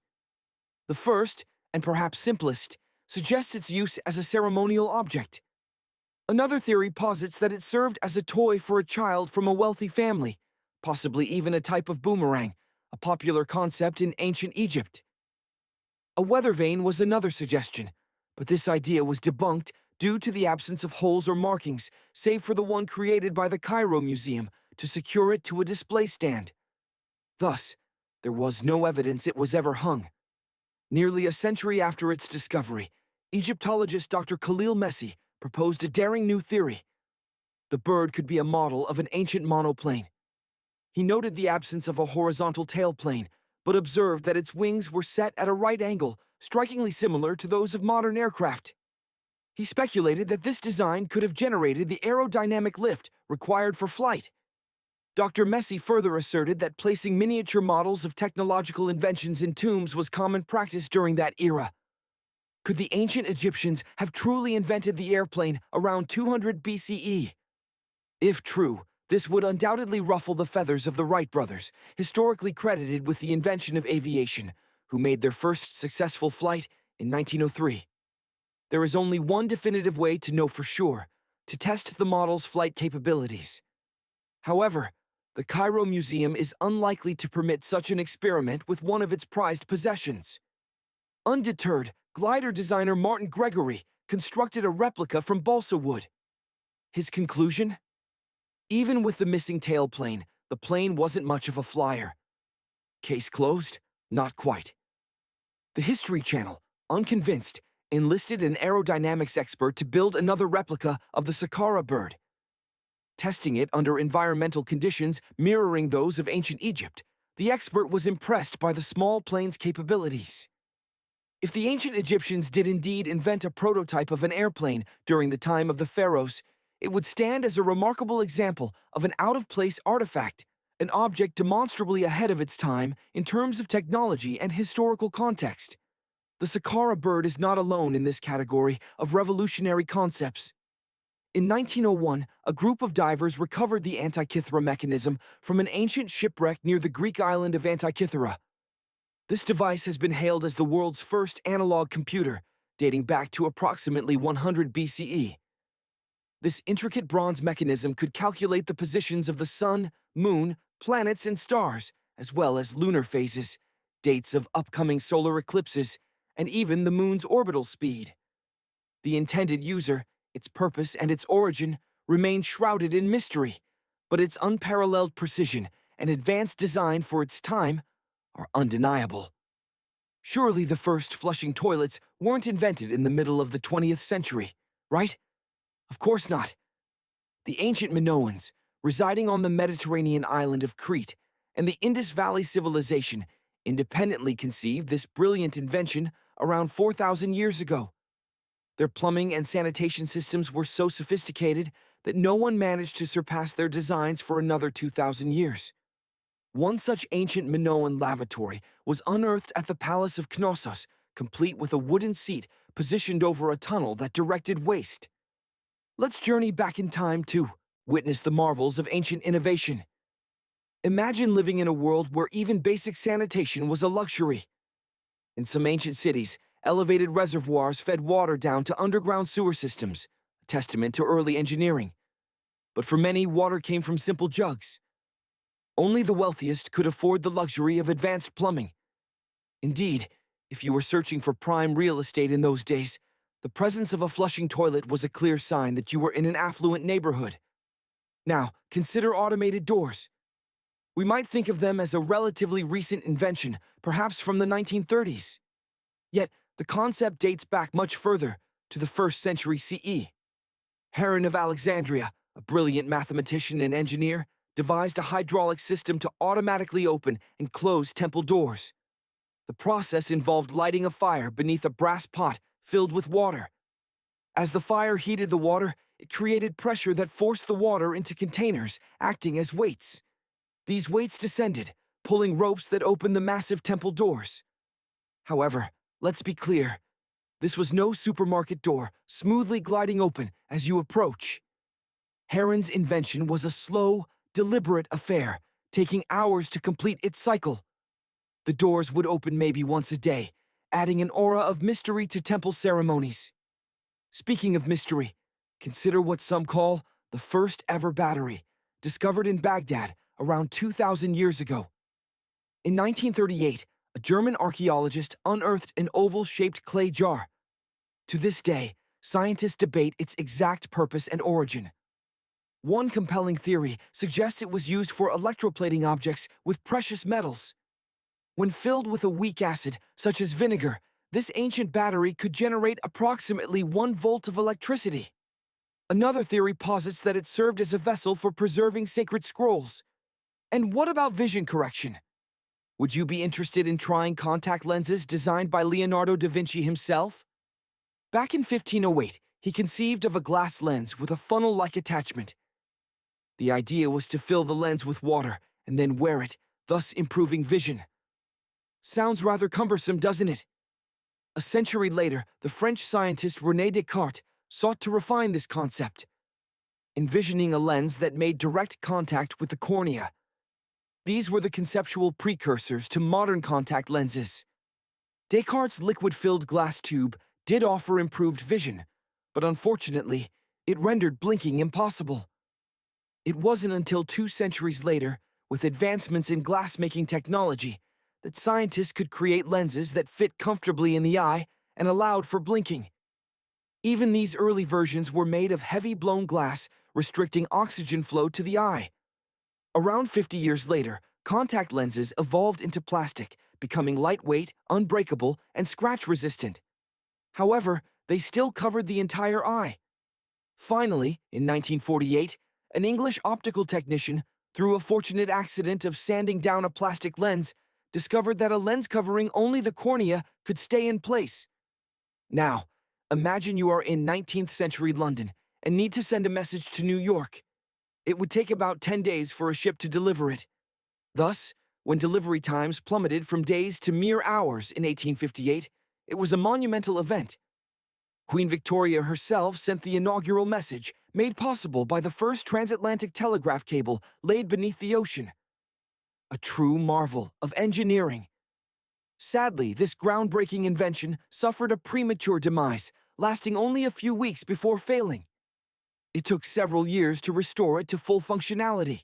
The first, and perhaps simplest, suggests its use as a ceremonial object. Another theory posits that it served as a toy for a child from a wealthy family, possibly even a type of boomerang, a popular concept in ancient Egypt. A weather vane was another suggestion, but this idea was debunked due to the absence of holes or markings, save for the one created by the Cairo Museum to secure it to a display stand. Thus, there was no evidence it was ever hung. Nearly a century after its discovery, Egyptologist Dr. Khalil Messi proposed a daring new theory. The bird could be a model of an ancient monoplane. He noted the absence of a horizontal tailplane, but observed that its wings were set at a right angle, strikingly similar to those of modern aircraft. He speculated that this design could have generated the aerodynamic lift required for flight. Dr. Messi further asserted that placing miniature models of technological inventions in tombs was common practice during that era. Could the ancient Egyptians have truly invented the airplane around 200 BCE? If true, this would undoubtedly ruffle the feathers of the Wright brothers, historically credited with the invention of aviation, who made their first successful flight in 1903. There is only one definitive way to know for sure, to test the model's flight capabilities. However, the Cairo Museum is unlikely to permit such an experiment with one of its prized possessions. Undeterred, glider designer Martin Gregory constructed a replica from balsa wood. His conclusion? Even with the missing tailplane, the plane wasn't much of a flyer. Case closed? Not quite. The History Channel, unconvinced, enlisted an aerodynamics expert to build another replica of the Saqqara bird. Testing it under environmental conditions mirroring those of ancient Egypt, the expert was impressed by the small plane's capabilities. If the ancient Egyptians did indeed invent a prototype of an airplane during the time of the pharaohs, it would stand as a remarkable example of an out-of-place artifact, an object demonstrably ahead of its time in terms of technology and historical context. The Saqqara bird is not alone in this category of revolutionary concepts. In 1901, a group of divers recovered the Antikythera mechanism from an ancient shipwreck near the Greek island of Antikythera. This device has been hailed as the world's first analog computer, dating back to approximately 100 BCE. This intricate bronze mechanism could calculate the positions of the sun, moon, planets, and stars, as well as lunar phases, dates of upcoming solar eclipses, and even the moon's orbital speed. The intended user, Its purpose and its origin remain shrouded in mystery, but its unparalleled precision and advanced design for its time are undeniable. Surely the first flushing toilets weren't invented in the middle of the 20th century, right? Of course not. The ancient Minoans, residing on the Mediterranean island of Crete, and the Indus Valley civilization independently conceived this brilliant invention around 4,000 years ago. Their plumbing and sanitation systems were so sophisticated that no one managed to surpass their designs for another 2,000 years. One such ancient Minoan lavatory was unearthed at the Palace of Knossos, complete with a wooden seat positioned over a tunnel that directed waste. Let's journey back in time to witness the marvels of ancient innovation. Imagine living in a world where even basic sanitation was a luxury. In some ancient cities, elevated reservoirs fed water down to underground sewer systems, a testament to early engineering. But for many, water came from simple jugs. Only the wealthiest could afford the luxury of advanced plumbing. Indeed, if you were searching for prime real estate in those days, the presence of a flushing toilet was a clear sign that you were in an affluent neighborhood. Now, consider automated doors. We might think of them as a relatively recent invention, perhaps from the 1930s. Yet, the concept dates back much further, to the 1st century CE. Heron of Alexandria, a brilliant mathematician and engineer, devised a hydraulic system to automatically open and close temple doors. The process involved lighting a fire beneath a brass pot filled with water. As the fire heated the water, it created pressure that forced the water into containers, acting as weights. These weights descended, pulling ropes that opened the massive temple doors. However, let's be clear, this was no supermarket door smoothly gliding open as you approach. Heron's invention was a slow, deliberate affair, taking hours to complete its cycle. The doors would open maybe once a day, adding an aura of mystery to temple ceremonies. Speaking of mystery, consider what some call the first ever battery, discovered in Baghdad around 2,000 years ago. In 1938, a German archaeologist unearthed an oval-shaped clay jar. To this day, scientists debate its exact purpose and origin. One compelling theory suggests it was used for electroplating objects with precious metals. When filled with a weak acid, such as vinegar, this ancient battery could generate approximately 1 volt of electricity. Another theory posits that it served as a vessel for preserving sacred scrolls. And what about vision correction? Would you be interested in trying contact lenses designed by Leonardo da Vinci himself? Back in 1508, he conceived of a glass lens with a funnel-like attachment. The idea was to fill the lens with water and then wear it, thus improving vision. Sounds rather cumbersome, doesn't it? A century later, the French scientist René Descartes sought to refine this concept, envisioning a lens that made direct contact with the cornea. These were the conceptual precursors to modern contact lenses. Descartes' liquid-filled glass tube did offer improved vision, but unfortunately, it rendered blinking impossible. It wasn't until 2 centuries later, with advancements in glass-making technology, that scientists could create lenses that fit comfortably in the eye and allowed for blinking. Even these early versions were made of heavy blown glass, restricting oxygen flow to the eye. Around 50 years later, contact lenses evolved into plastic, becoming lightweight, unbreakable, and scratch-resistant. However, they still covered the entire eye. Finally, in 1948, an English optical technician, through a fortunate accident of sanding down a plastic lens, discovered that a lens covering only the cornea could stay in place. Now, imagine you are in 19th century London and need to send a message to New York. It would take about 10 days for a ship to deliver it. Thus, when delivery times plummeted from days to mere hours in 1858, it was a monumental event. Queen Victoria herself sent the inaugural message, made possible by the first transatlantic telegraph cable laid beneath the ocean. A true marvel of engineering. Sadly, this groundbreaking invention suffered a premature demise, lasting only a few weeks before failing. It took several years to restore it to full functionality.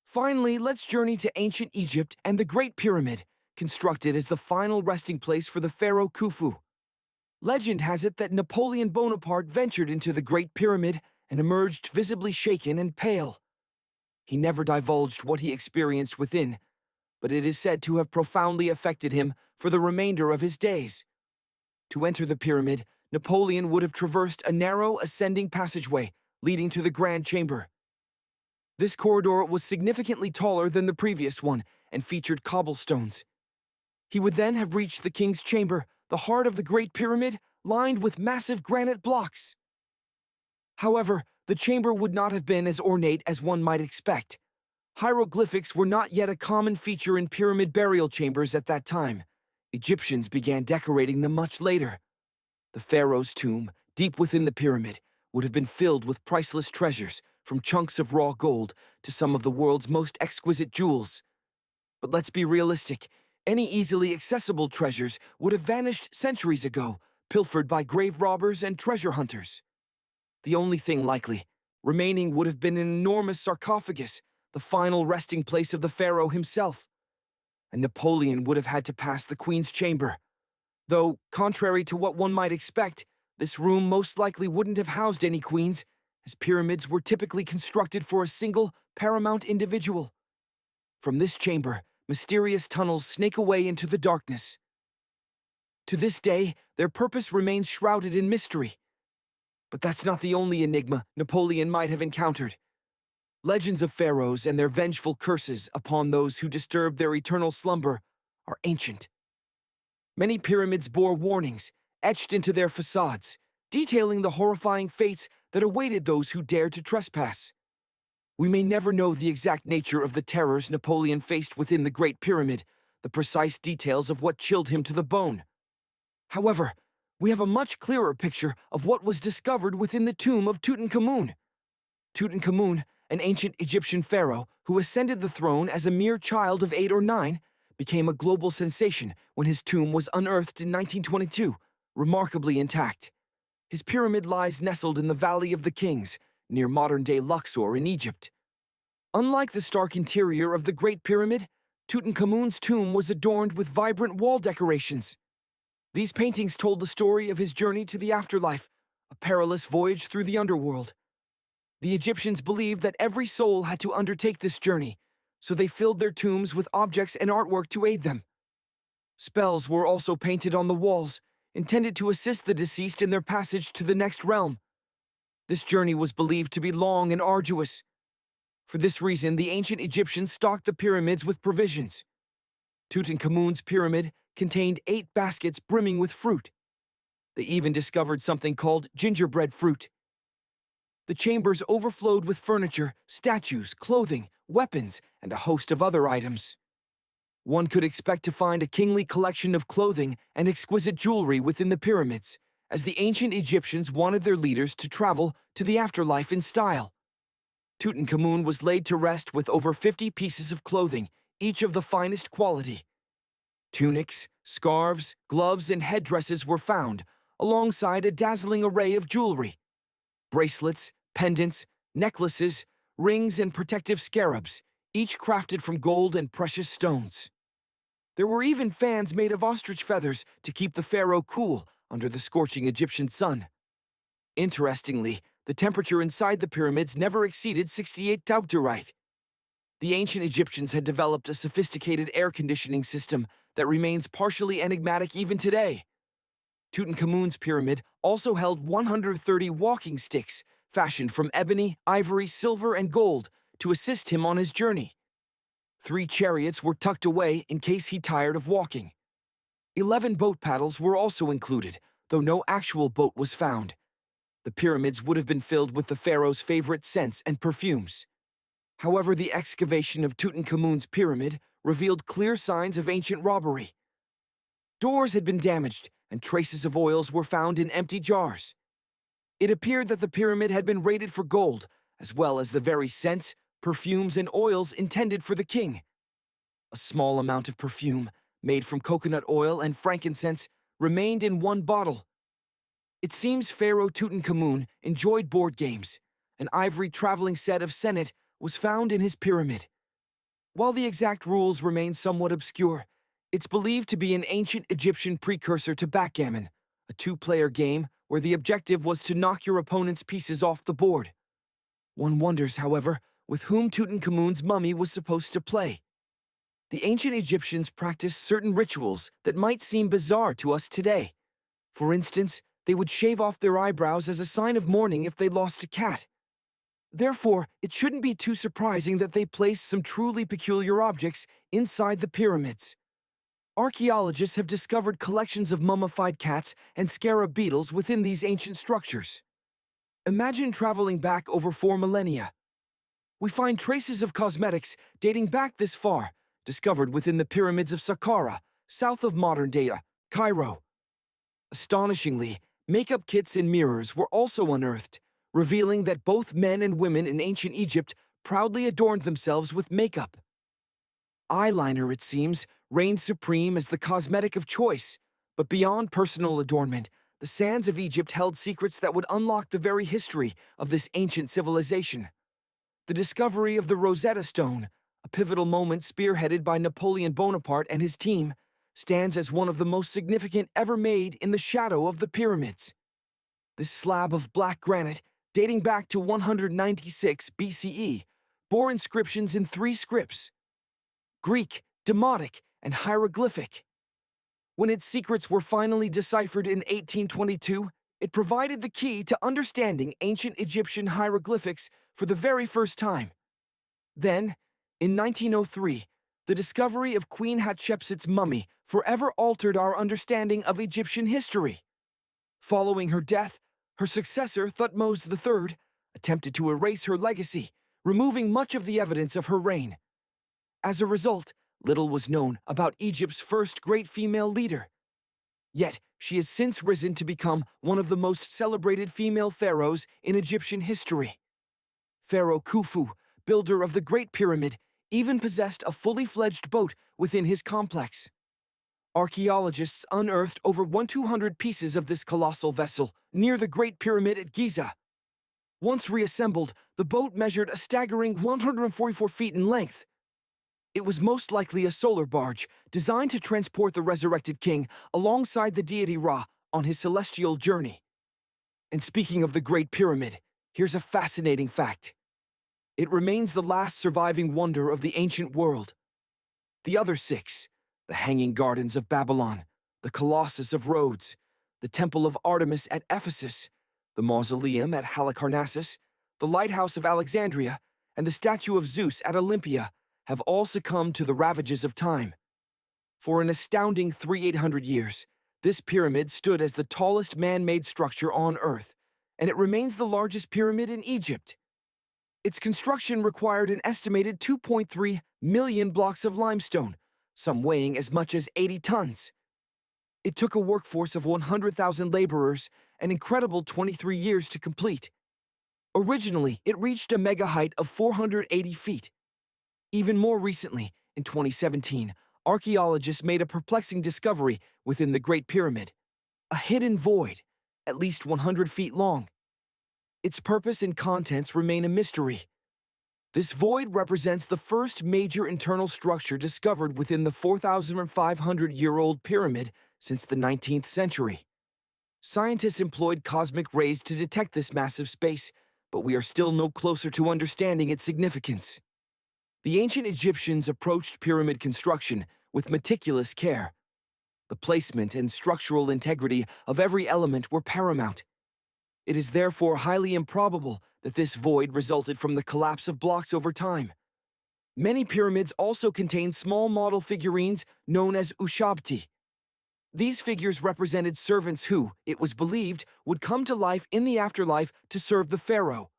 Finally, let's journey to ancient Egypt and the Great Pyramid, constructed as the final resting place for the pharaoh Khufu. Legend has it that Napoleon Bonaparte ventured into the Great Pyramid and emerged visibly shaken and pale. He never divulged what he experienced within, but it is said to have profoundly affected him for the remainder of his days. To enter the pyramid, Napoleon would have traversed a narrow ascending passageway leading to the Grand Chamber. This corridor was significantly taller than the previous one and featured cobblestones. He would then have reached the king's chamber, the heart of the Great Pyramid, lined with massive granite blocks. However, the chamber would not have been as ornate as one might expect. Hieroglyphics were not yet a common feature in pyramid burial chambers at that time. Egyptians began decorating them much later. The pharaoh's tomb, deep within the pyramid, would have been filled with priceless treasures, from chunks of raw gold to some of the world's most exquisite jewels. But let's be realistic. Any easily accessible treasures would have vanished centuries ago, pilfered by grave robbers and treasure hunters. The only thing likely remaining would have been an enormous sarcophagus, the final resting place of the pharaoh himself. And Napoleon would have had to pass the queen's chamber. Though, contrary to what one might expect, this room most likely wouldn't have housed any queens, as pyramids were typically constructed for a single, paramount individual. From this chamber, mysterious tunnels snake away into the darkness. To this day, their purpose remains shrouded in mystery. But that's not the only enigma Napoleon might have encountered. Legends of pharaohs and their vengeful curses upon those who disturbed their eternal slumber are ancient. Many pyramids bore warnings, etched into their facades, detailing the horrifying fates that awaited those who dared to trespass. We may never know the exact nature of the terrors Napoleon faced within the Great Pyramid, the precise details of what chilled him to the bone. However, we have a much clearer picture of what was discovered within the tomb of Tutankhamun. Tutankhamun, an ancient Egyptian pharaoh who ascended the throne as a mere child of 8 or 9, became a global sensation when his tomb was unearthed in 1922, remarkably intact. His pyramid lies nestled in the Valley of the Kings, near modern-day Luxor in Egypt. Unlike the stark interior of the Great Pyramid, Tutankhamun's tomb was adorned with vibrant wall decorations. These paintings told the story of his journey to the afterlife, a perilous voyage through the underworld. The Egyptians believed that every soul had to undertake this journey, so they filled their tombs with objects and artwork to aid them. Spells were also painted on the walls, intended to assist the deceased in their passage to the next realm. This journey was believed to be long and arduous. For this reason, the ancient Egyptians stocked the pyramids with provisions. Tutankhamun's pyramid contained 8 baskets brimming with fruit. They even discovered something called gingerbread fruit. The chambers overflowed with furniture, statues, clothing, weapons, and a host of other items. One could expect to find a kingly collection of clothing and exquisite jewelry within the pyramids, as the ancient Egyptians wanted their leaders to travel to the afterlife in style. Tutankhamun was laid to rest with over 50 pieces of clothing, each of the finest quality. Tunics, scarves, gloves, and headdresses were found, alongside a dazzling array of jewelry. Bracelets, pendants, necklaces, rings, and protective scarabs, each crafted from gold and precious stones. There were even fans made of ostrich feathers to keep the pharaoh cool under the scorching Egyptian sun. Interestingly, the temperature inside the pyramids never exceeded 68 Fahrenheit. The ancient Egyptians had developed a sophisticated air conditioning system that remains partially enigmatic even today. Tutankhamun's pyramid also held 130 walking sticks, fashioned from ebony, ivory, silver, and gold, to assist him on his journey. 3 chariots were tucked away in case he tired of walking. 11 boat paddles were also included, though no actual boat was found. The pyramids would have been filled with the pharaoh's favorite scents and perfumes. However, the excavation of Tutankhamun's pyramid revealed clear signs of ancient robbery. Doors had been damaged, and traces of oils were found in empty jars. It appeared that the pyramid had been raided for gold, as well as the very scents, perfumes, and oils intended for the king. A small amount of perfume, made from coconut oil and frankincense, remained in one bottle. It seems Pharaoh Tutankhamun enjoyed board games. An ivory traveling set of senet was found in his pyramid. While the exact rules remain somewhat obscure, it's believed to be an ancient Egyptian precursor to backgammon, a two-player game where the objective was to knock your opponent's pieces off the board. One wonders, however, with whom Tutankhamun's mummy was supposed to play. The ancient Egyptians practiced certain rituals that might seem bizarre to us today. For instance, they would shave off their eyebrows as a sign of mourning if they lost a cat. Therefore, it shouldn't be too surprising that they placed some truly peculiar objects inside the pyramids. Archaeologists have discovered collections of mummified cats and scarab beetles within these ancient structures. Imagine traveling back over 4 millennia. We find traces of cosmetics dating back this far, discovered within the pyramids of Saqqara, south of modern-day Cairo. Astonishingly, makeup kits and mirrors were also unearthed, revealing that both men and women in ancient Egypt proudly adorned themselves with makeup. Eyeliner, it seems, reigned supreme as the cosmetic of choice, but beyond personal adornment, the sands of Egypt held secrets that would unlock the very history of this ancient civilization. The discovery of the Rosetta Stone, a pivotal moment spearheaded by Napoleon Bonaparte and his team, stands as one of the most significant ever made in the shadow of the pyramids. This slab of black granite, dating back to 196 BCE, bore inscriptions in 3 scripts: Greek, Demotic, and hieroglyphic. When its secrets were finally deciphered in 1822, it provided the key to understanding ancient Egyptian hieroglyphics for the very first time. Then, in 1903, the discovery of Queen Hatshepsut's mummy forever altered our understanding of Egyptian history. Following her death, her successor, Thutmose III, attempted to erase her legacy, removing much of the evidence of her reign. As a result, little was known about Egypt's first great female leader. Yet, she has since risen to become one of the most celebrated female pharaohs in Egyptian history. Pharaoh Khufu, builder of the Great Pyramid, even possessed a fully fledged boat within his complex. Archaeologists unearthed over 1,200 pieces of this colossal vessel near the Great Pyramid at Giza. Once reassembled, the boat measured a staggering 144 feet in length. It was most likely a solar barge designed to transport the resurrected king alongside the deity Ra on his celestial journey. And speaking of the Great Pyramid, here's a fascinating fact. It remains the last surviving wonder of the ancient world. The other 6, the Hanging Gardens of Babylon, the Colossus of Rhodes, the Temple of Artemis at Ephesus, the Mausoleum at Halicarnassus, the Lighthouse of Alexandria, and the statue of Zeus at Olympia, have all succumbed to the ravages of time. For an astounding 3,800 years, this pyramid stood as the tallest man-made structure on Earth, and it remains the largest pyramid in Egypt. Its construction required an estimated 2.3 million blocks of limestone, some weighing as much as 80 tons. It took a workforce of 100,000 laborers an incredible 23 years to complete. Originally, it reached a mega height of 480 feet. Even more recently, in 2017, archaeologists made a perplexing discovery within the Great Pyramid: a hidden void, at least 100 feet long. Its purpose and contents remain a mystery. This void represents the first major internal structure discovered within the 4,500-year-old pyramid since the 19th century. Scientists employed cosmic rays to detect this massive space, but we are still no closer to understanding its significance. The ancient Egyptians approached pyramid construction with meticulous care. The placement and structural integrity of every element were paramount. It is therefore highly improbable that this void resulted from the collapse of blocks over time. Many pyramids also contain small model figurines known as ushabti. These figures represented servants who, it was believed, would come to life in the afterlife to serve the pharaoh.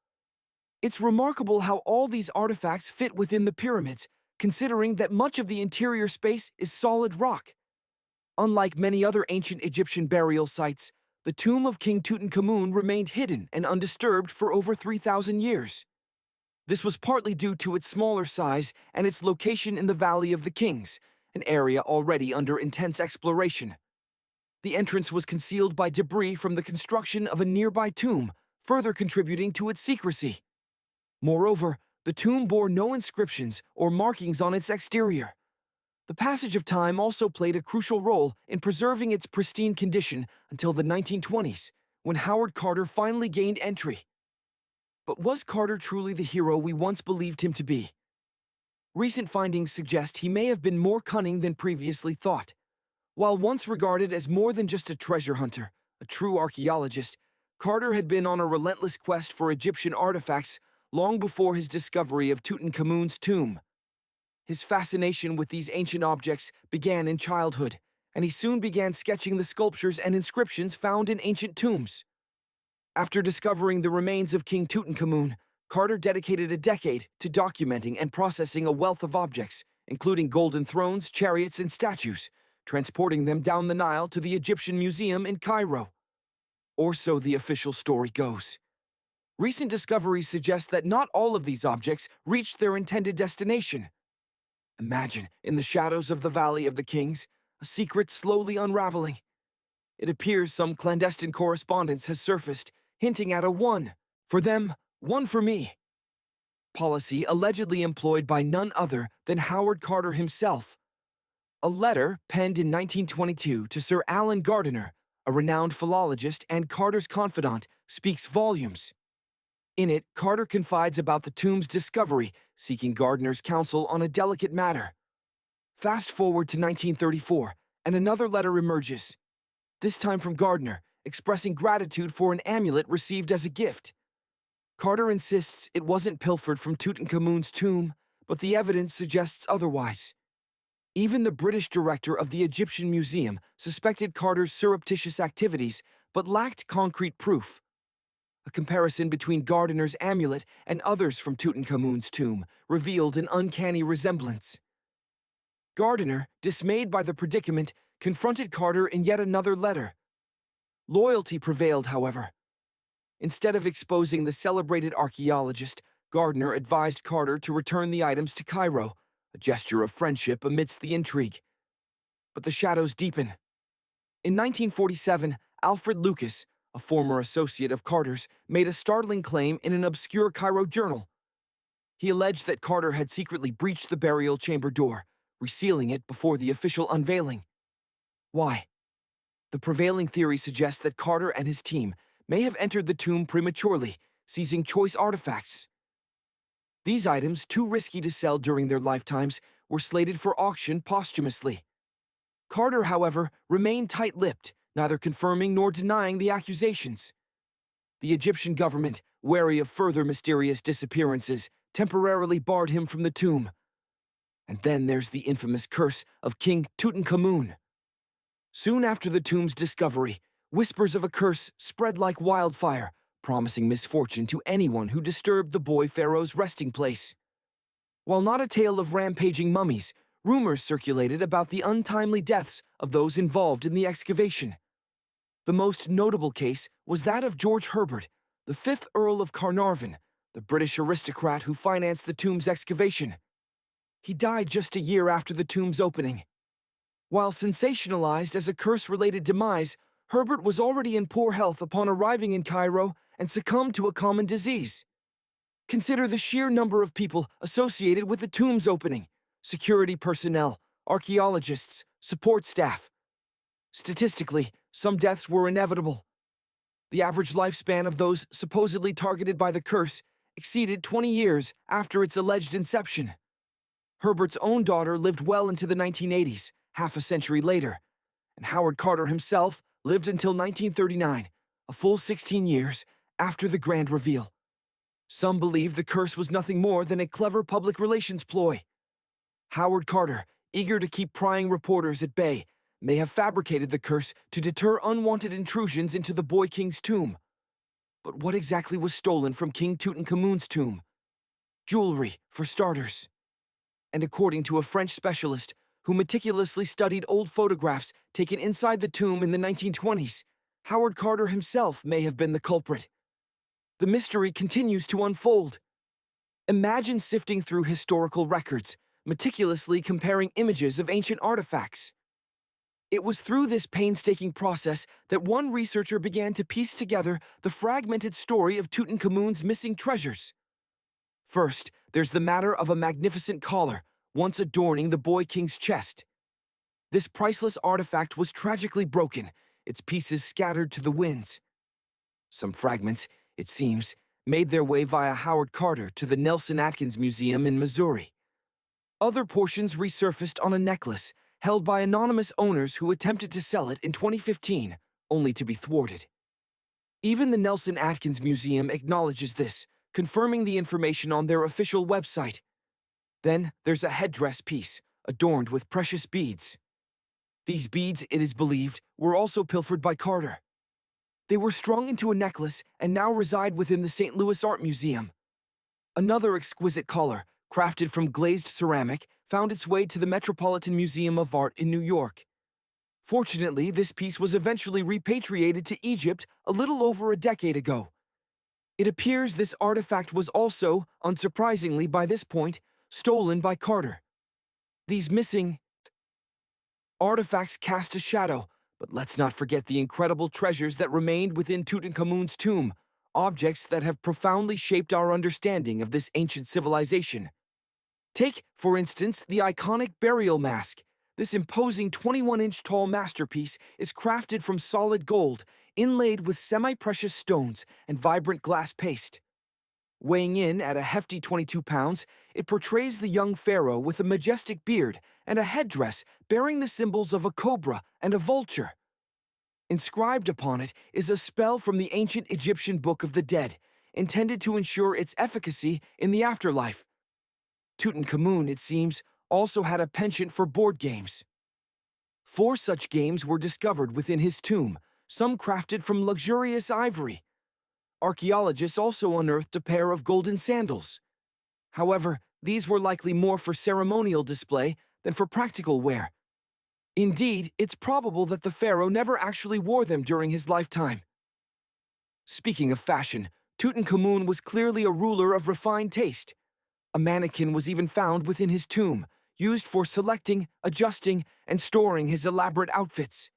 It's remarkable how all these artifacts fit within the pyramids, considering that much of the interior space is solid rock. Unlike many other ancient Egyptian burial sites, the tomb of King Tutankhamun remained hidden and undisturbed for over 3,000 years. This was partly due to its smaller size and its location in the Valley of the Kings, an area already under intense exploration. The entrance was concealed by debris from the construction of a nearby tomb, further contributing to its secrecy. Moreover, the tomb bore no inscriptions or markings on its exterior. The passage of time also played a crucial role in preserving its pristine condition until the 1920s, when Howard Carter finally gained entry. But was Carter truly the hero we once believed him to be? Recent findings suggest he may have been more cunning than previously thought. While once regarded as more than just a treasure hunter, a true archaeologist, Carter had been on a relentless quest for Egyptian artifacts long before his discovery of Tutankhamun's tomb. His fascination with these ancient objects began in childhood, and he soon began sketching the sculptures and inscriptions found in ancient tombs. After discovering the remains of King Tutankhamun, Carter dedicated a decade to documenting and processing a wealth of objects, including golden thrones, chariots, and statues, transporting them down the Nile to the Egyptian Museum in Cairo. Or so the official story goes. Recent discoveries suggest that not all of these objects reached their intended destination. Imagine, in the shadows of the Valley of the Kings, a secret slowly unraveling. It appears some clandestine correspondence has surfaced, hinting at a one for them, one for me policy allegedly employed by none other than Howard Carter himself. A letter penned in 1922 to Sir Alan Gardiner, a renowned philologist and Carter's confidant, speaks volumes. In it, Carter confides about the tomb's discovery, seeking Gardiner's counsel on a delicate matter. Fast forward to 1934, and another letter emerges, this time from Gardiner, expressing gratitude for an amulet received as a gift. Carter insists it wasn't pilfered from Tutankhamun's tomb, but the evidence suggests otherwise. Even the British director of the Egyptian Museum suspected Carter's surreptitious activities, but lacked concrete proof. A comparison between Gardiner's amulet and others from Tutankhamun's tomb revealed an uncanny resemblance. Gardiner, dismayed by the predicament, confronted Carter in yet another letter. Loyalty prevailed, however. Instead of exposing the celebrated archaeologist, Gardiner advised Carter to return the items to Cairo, a gesture of friendship amidst the intrigue. But the shadows deepen. In 1947, Alfred Lucas, a former associate of Carter's, made a startling claim in an obscure Cairo journal. He alleged that Carter had secretly breached the burial chamber door, resealing it before the official unveiling. Why? The prevailing theory suggests that Carter and his team may have entered the tomb prematurely, seizing choice artifacts. These items, too risky to sell during their lifetimes, were slated for auction posthumously. Carter, however, remained tight-lipped, neither confirming nor denying the accusations. The Egyptian government, wary of further mysterious disappearances, temporarily barred him from the tomb. And then there's the infamous curse of King Tutankhamun. Soon after the tomb's discovery, whispers of a curse spread like wildfire, promising misfortune to anyone who disturbed the boy pharaoh's resting place. While not a tale of rampaging mummies, rumors circulated about the untimely deaths of those involved in the excavation. The most notable case was that of George Herbert, the 5th Earl of Carnarvon, the British aristocrat who financed the tomb's excavation. He died just a year after the tomb's opening. While sensationalized as a curse-related demise, Herbert was already in poor health upon arriving in Cairo and succumbed to a common disease. Consider the sheer number of people associated with the tomb's opening: security personnel, archaeologists, support staff. Statistically, some deaths were inevitable. The average lifespan of those supposedly targeted by the curse exceeded 20 years after its alleged inception. Herbert's own daughter lived well into the 1980s, half a century later, and Howard Carter himself lived until 1939, a full 16 years after the grand reveal. Some believe the curse was nothing more than a clever public relations ploy. Howard Carter, eager to keep prying reporters at bay, may have fabricated the curse to deter unwanted intrusions into the boy king's tomb. But what exactly was stolen from King Tutankhamun's tomb? Jewelry, for starters. And according to a French specialist who meticulously studied old photographs taken inside the tomb in the 1920s, Howard Carter himself may have been the culprit. The mystery continues to unfold. Imagine sifting through historical records, meticulously comparing images of ancient artifacts. It was through this painstaking process that one researcher began to piece together the fragmented story of Tutankhamun's missing treasures. First, there's the matter of a magnificent collar, once adorning the boy king's chest. This priceless artifact was tragically broken, its pieces scattered to the winds. Some fragments, it seems, made their way via Howard Carter to the Nelson Atkins Museum in Missouri. Other portions resurfaced on a necklace held by anonymous owners who attempted to sell it in 2015, only to be thwarted. Even the Nelson Atkins Museum acknowledges this, confirming the information on their official website. Then there's a headdress piece, adorned with precious beads. These beads, it is believed, were also pilfered by Carter. They were strung into a necklace and now reside within the St. Louis Art Museum. Another exquisite collar, crafted from glazed ceramic, found its way to the Metropolitan Museum of Art in New York. Fortunately, this piece was eventually repatriated to Egypt a little over a decade ago. It appears this artifact was also, unsurprisingly by this point, stolen by Carter. These missing artifacts cast a shadow, but let's not forget the incredible treasures that remained within Tutankhamun's tomb, objects that have profoundly shaped our understanding of this ancient civilization. Take, for instance, the iconic burial mask. This imposing 21-inch tall masterpiece is crafted from solid gold, inlaid with semi-precious stones and vibrant glass paste. Weighing in at a hefty 22 pounds, it portrays the young pharaoh with a majestic beard and a headdress bearing the symbols of a cobra and a vulture. Inscribed upon it is a spell from the ancient Egyptian Book of the Dead, intended to ensure its efficacy in the afterlife. Tutankhamun, it seems, also had a penchant for board games. 4 such games were discovered within his tomb, some crafted from luxurious ivory. Archaeologists also unearthed a pair of golden sandals. However, these were likely more for ceremonial display than for practical wear. Indeed, it's probable that the pharaoh never actually wore them during his lifetime. Speaking of fashion, Tutankhamun was clearly a ruler of refined taste. A mannequin was even found within his tomb, used for selecting, adjusting, and storing his elaborate outfits.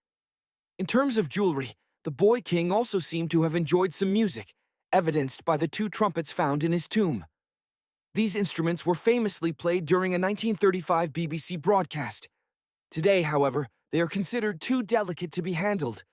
In terms of jewelry, the boy king also seemed to have enjoyed some music, evidenced by the 2 trumpets found in his tomb. These instruments were famously played during a 1935 BBC broadcast. Today, however, they are considered too delicate to be handled,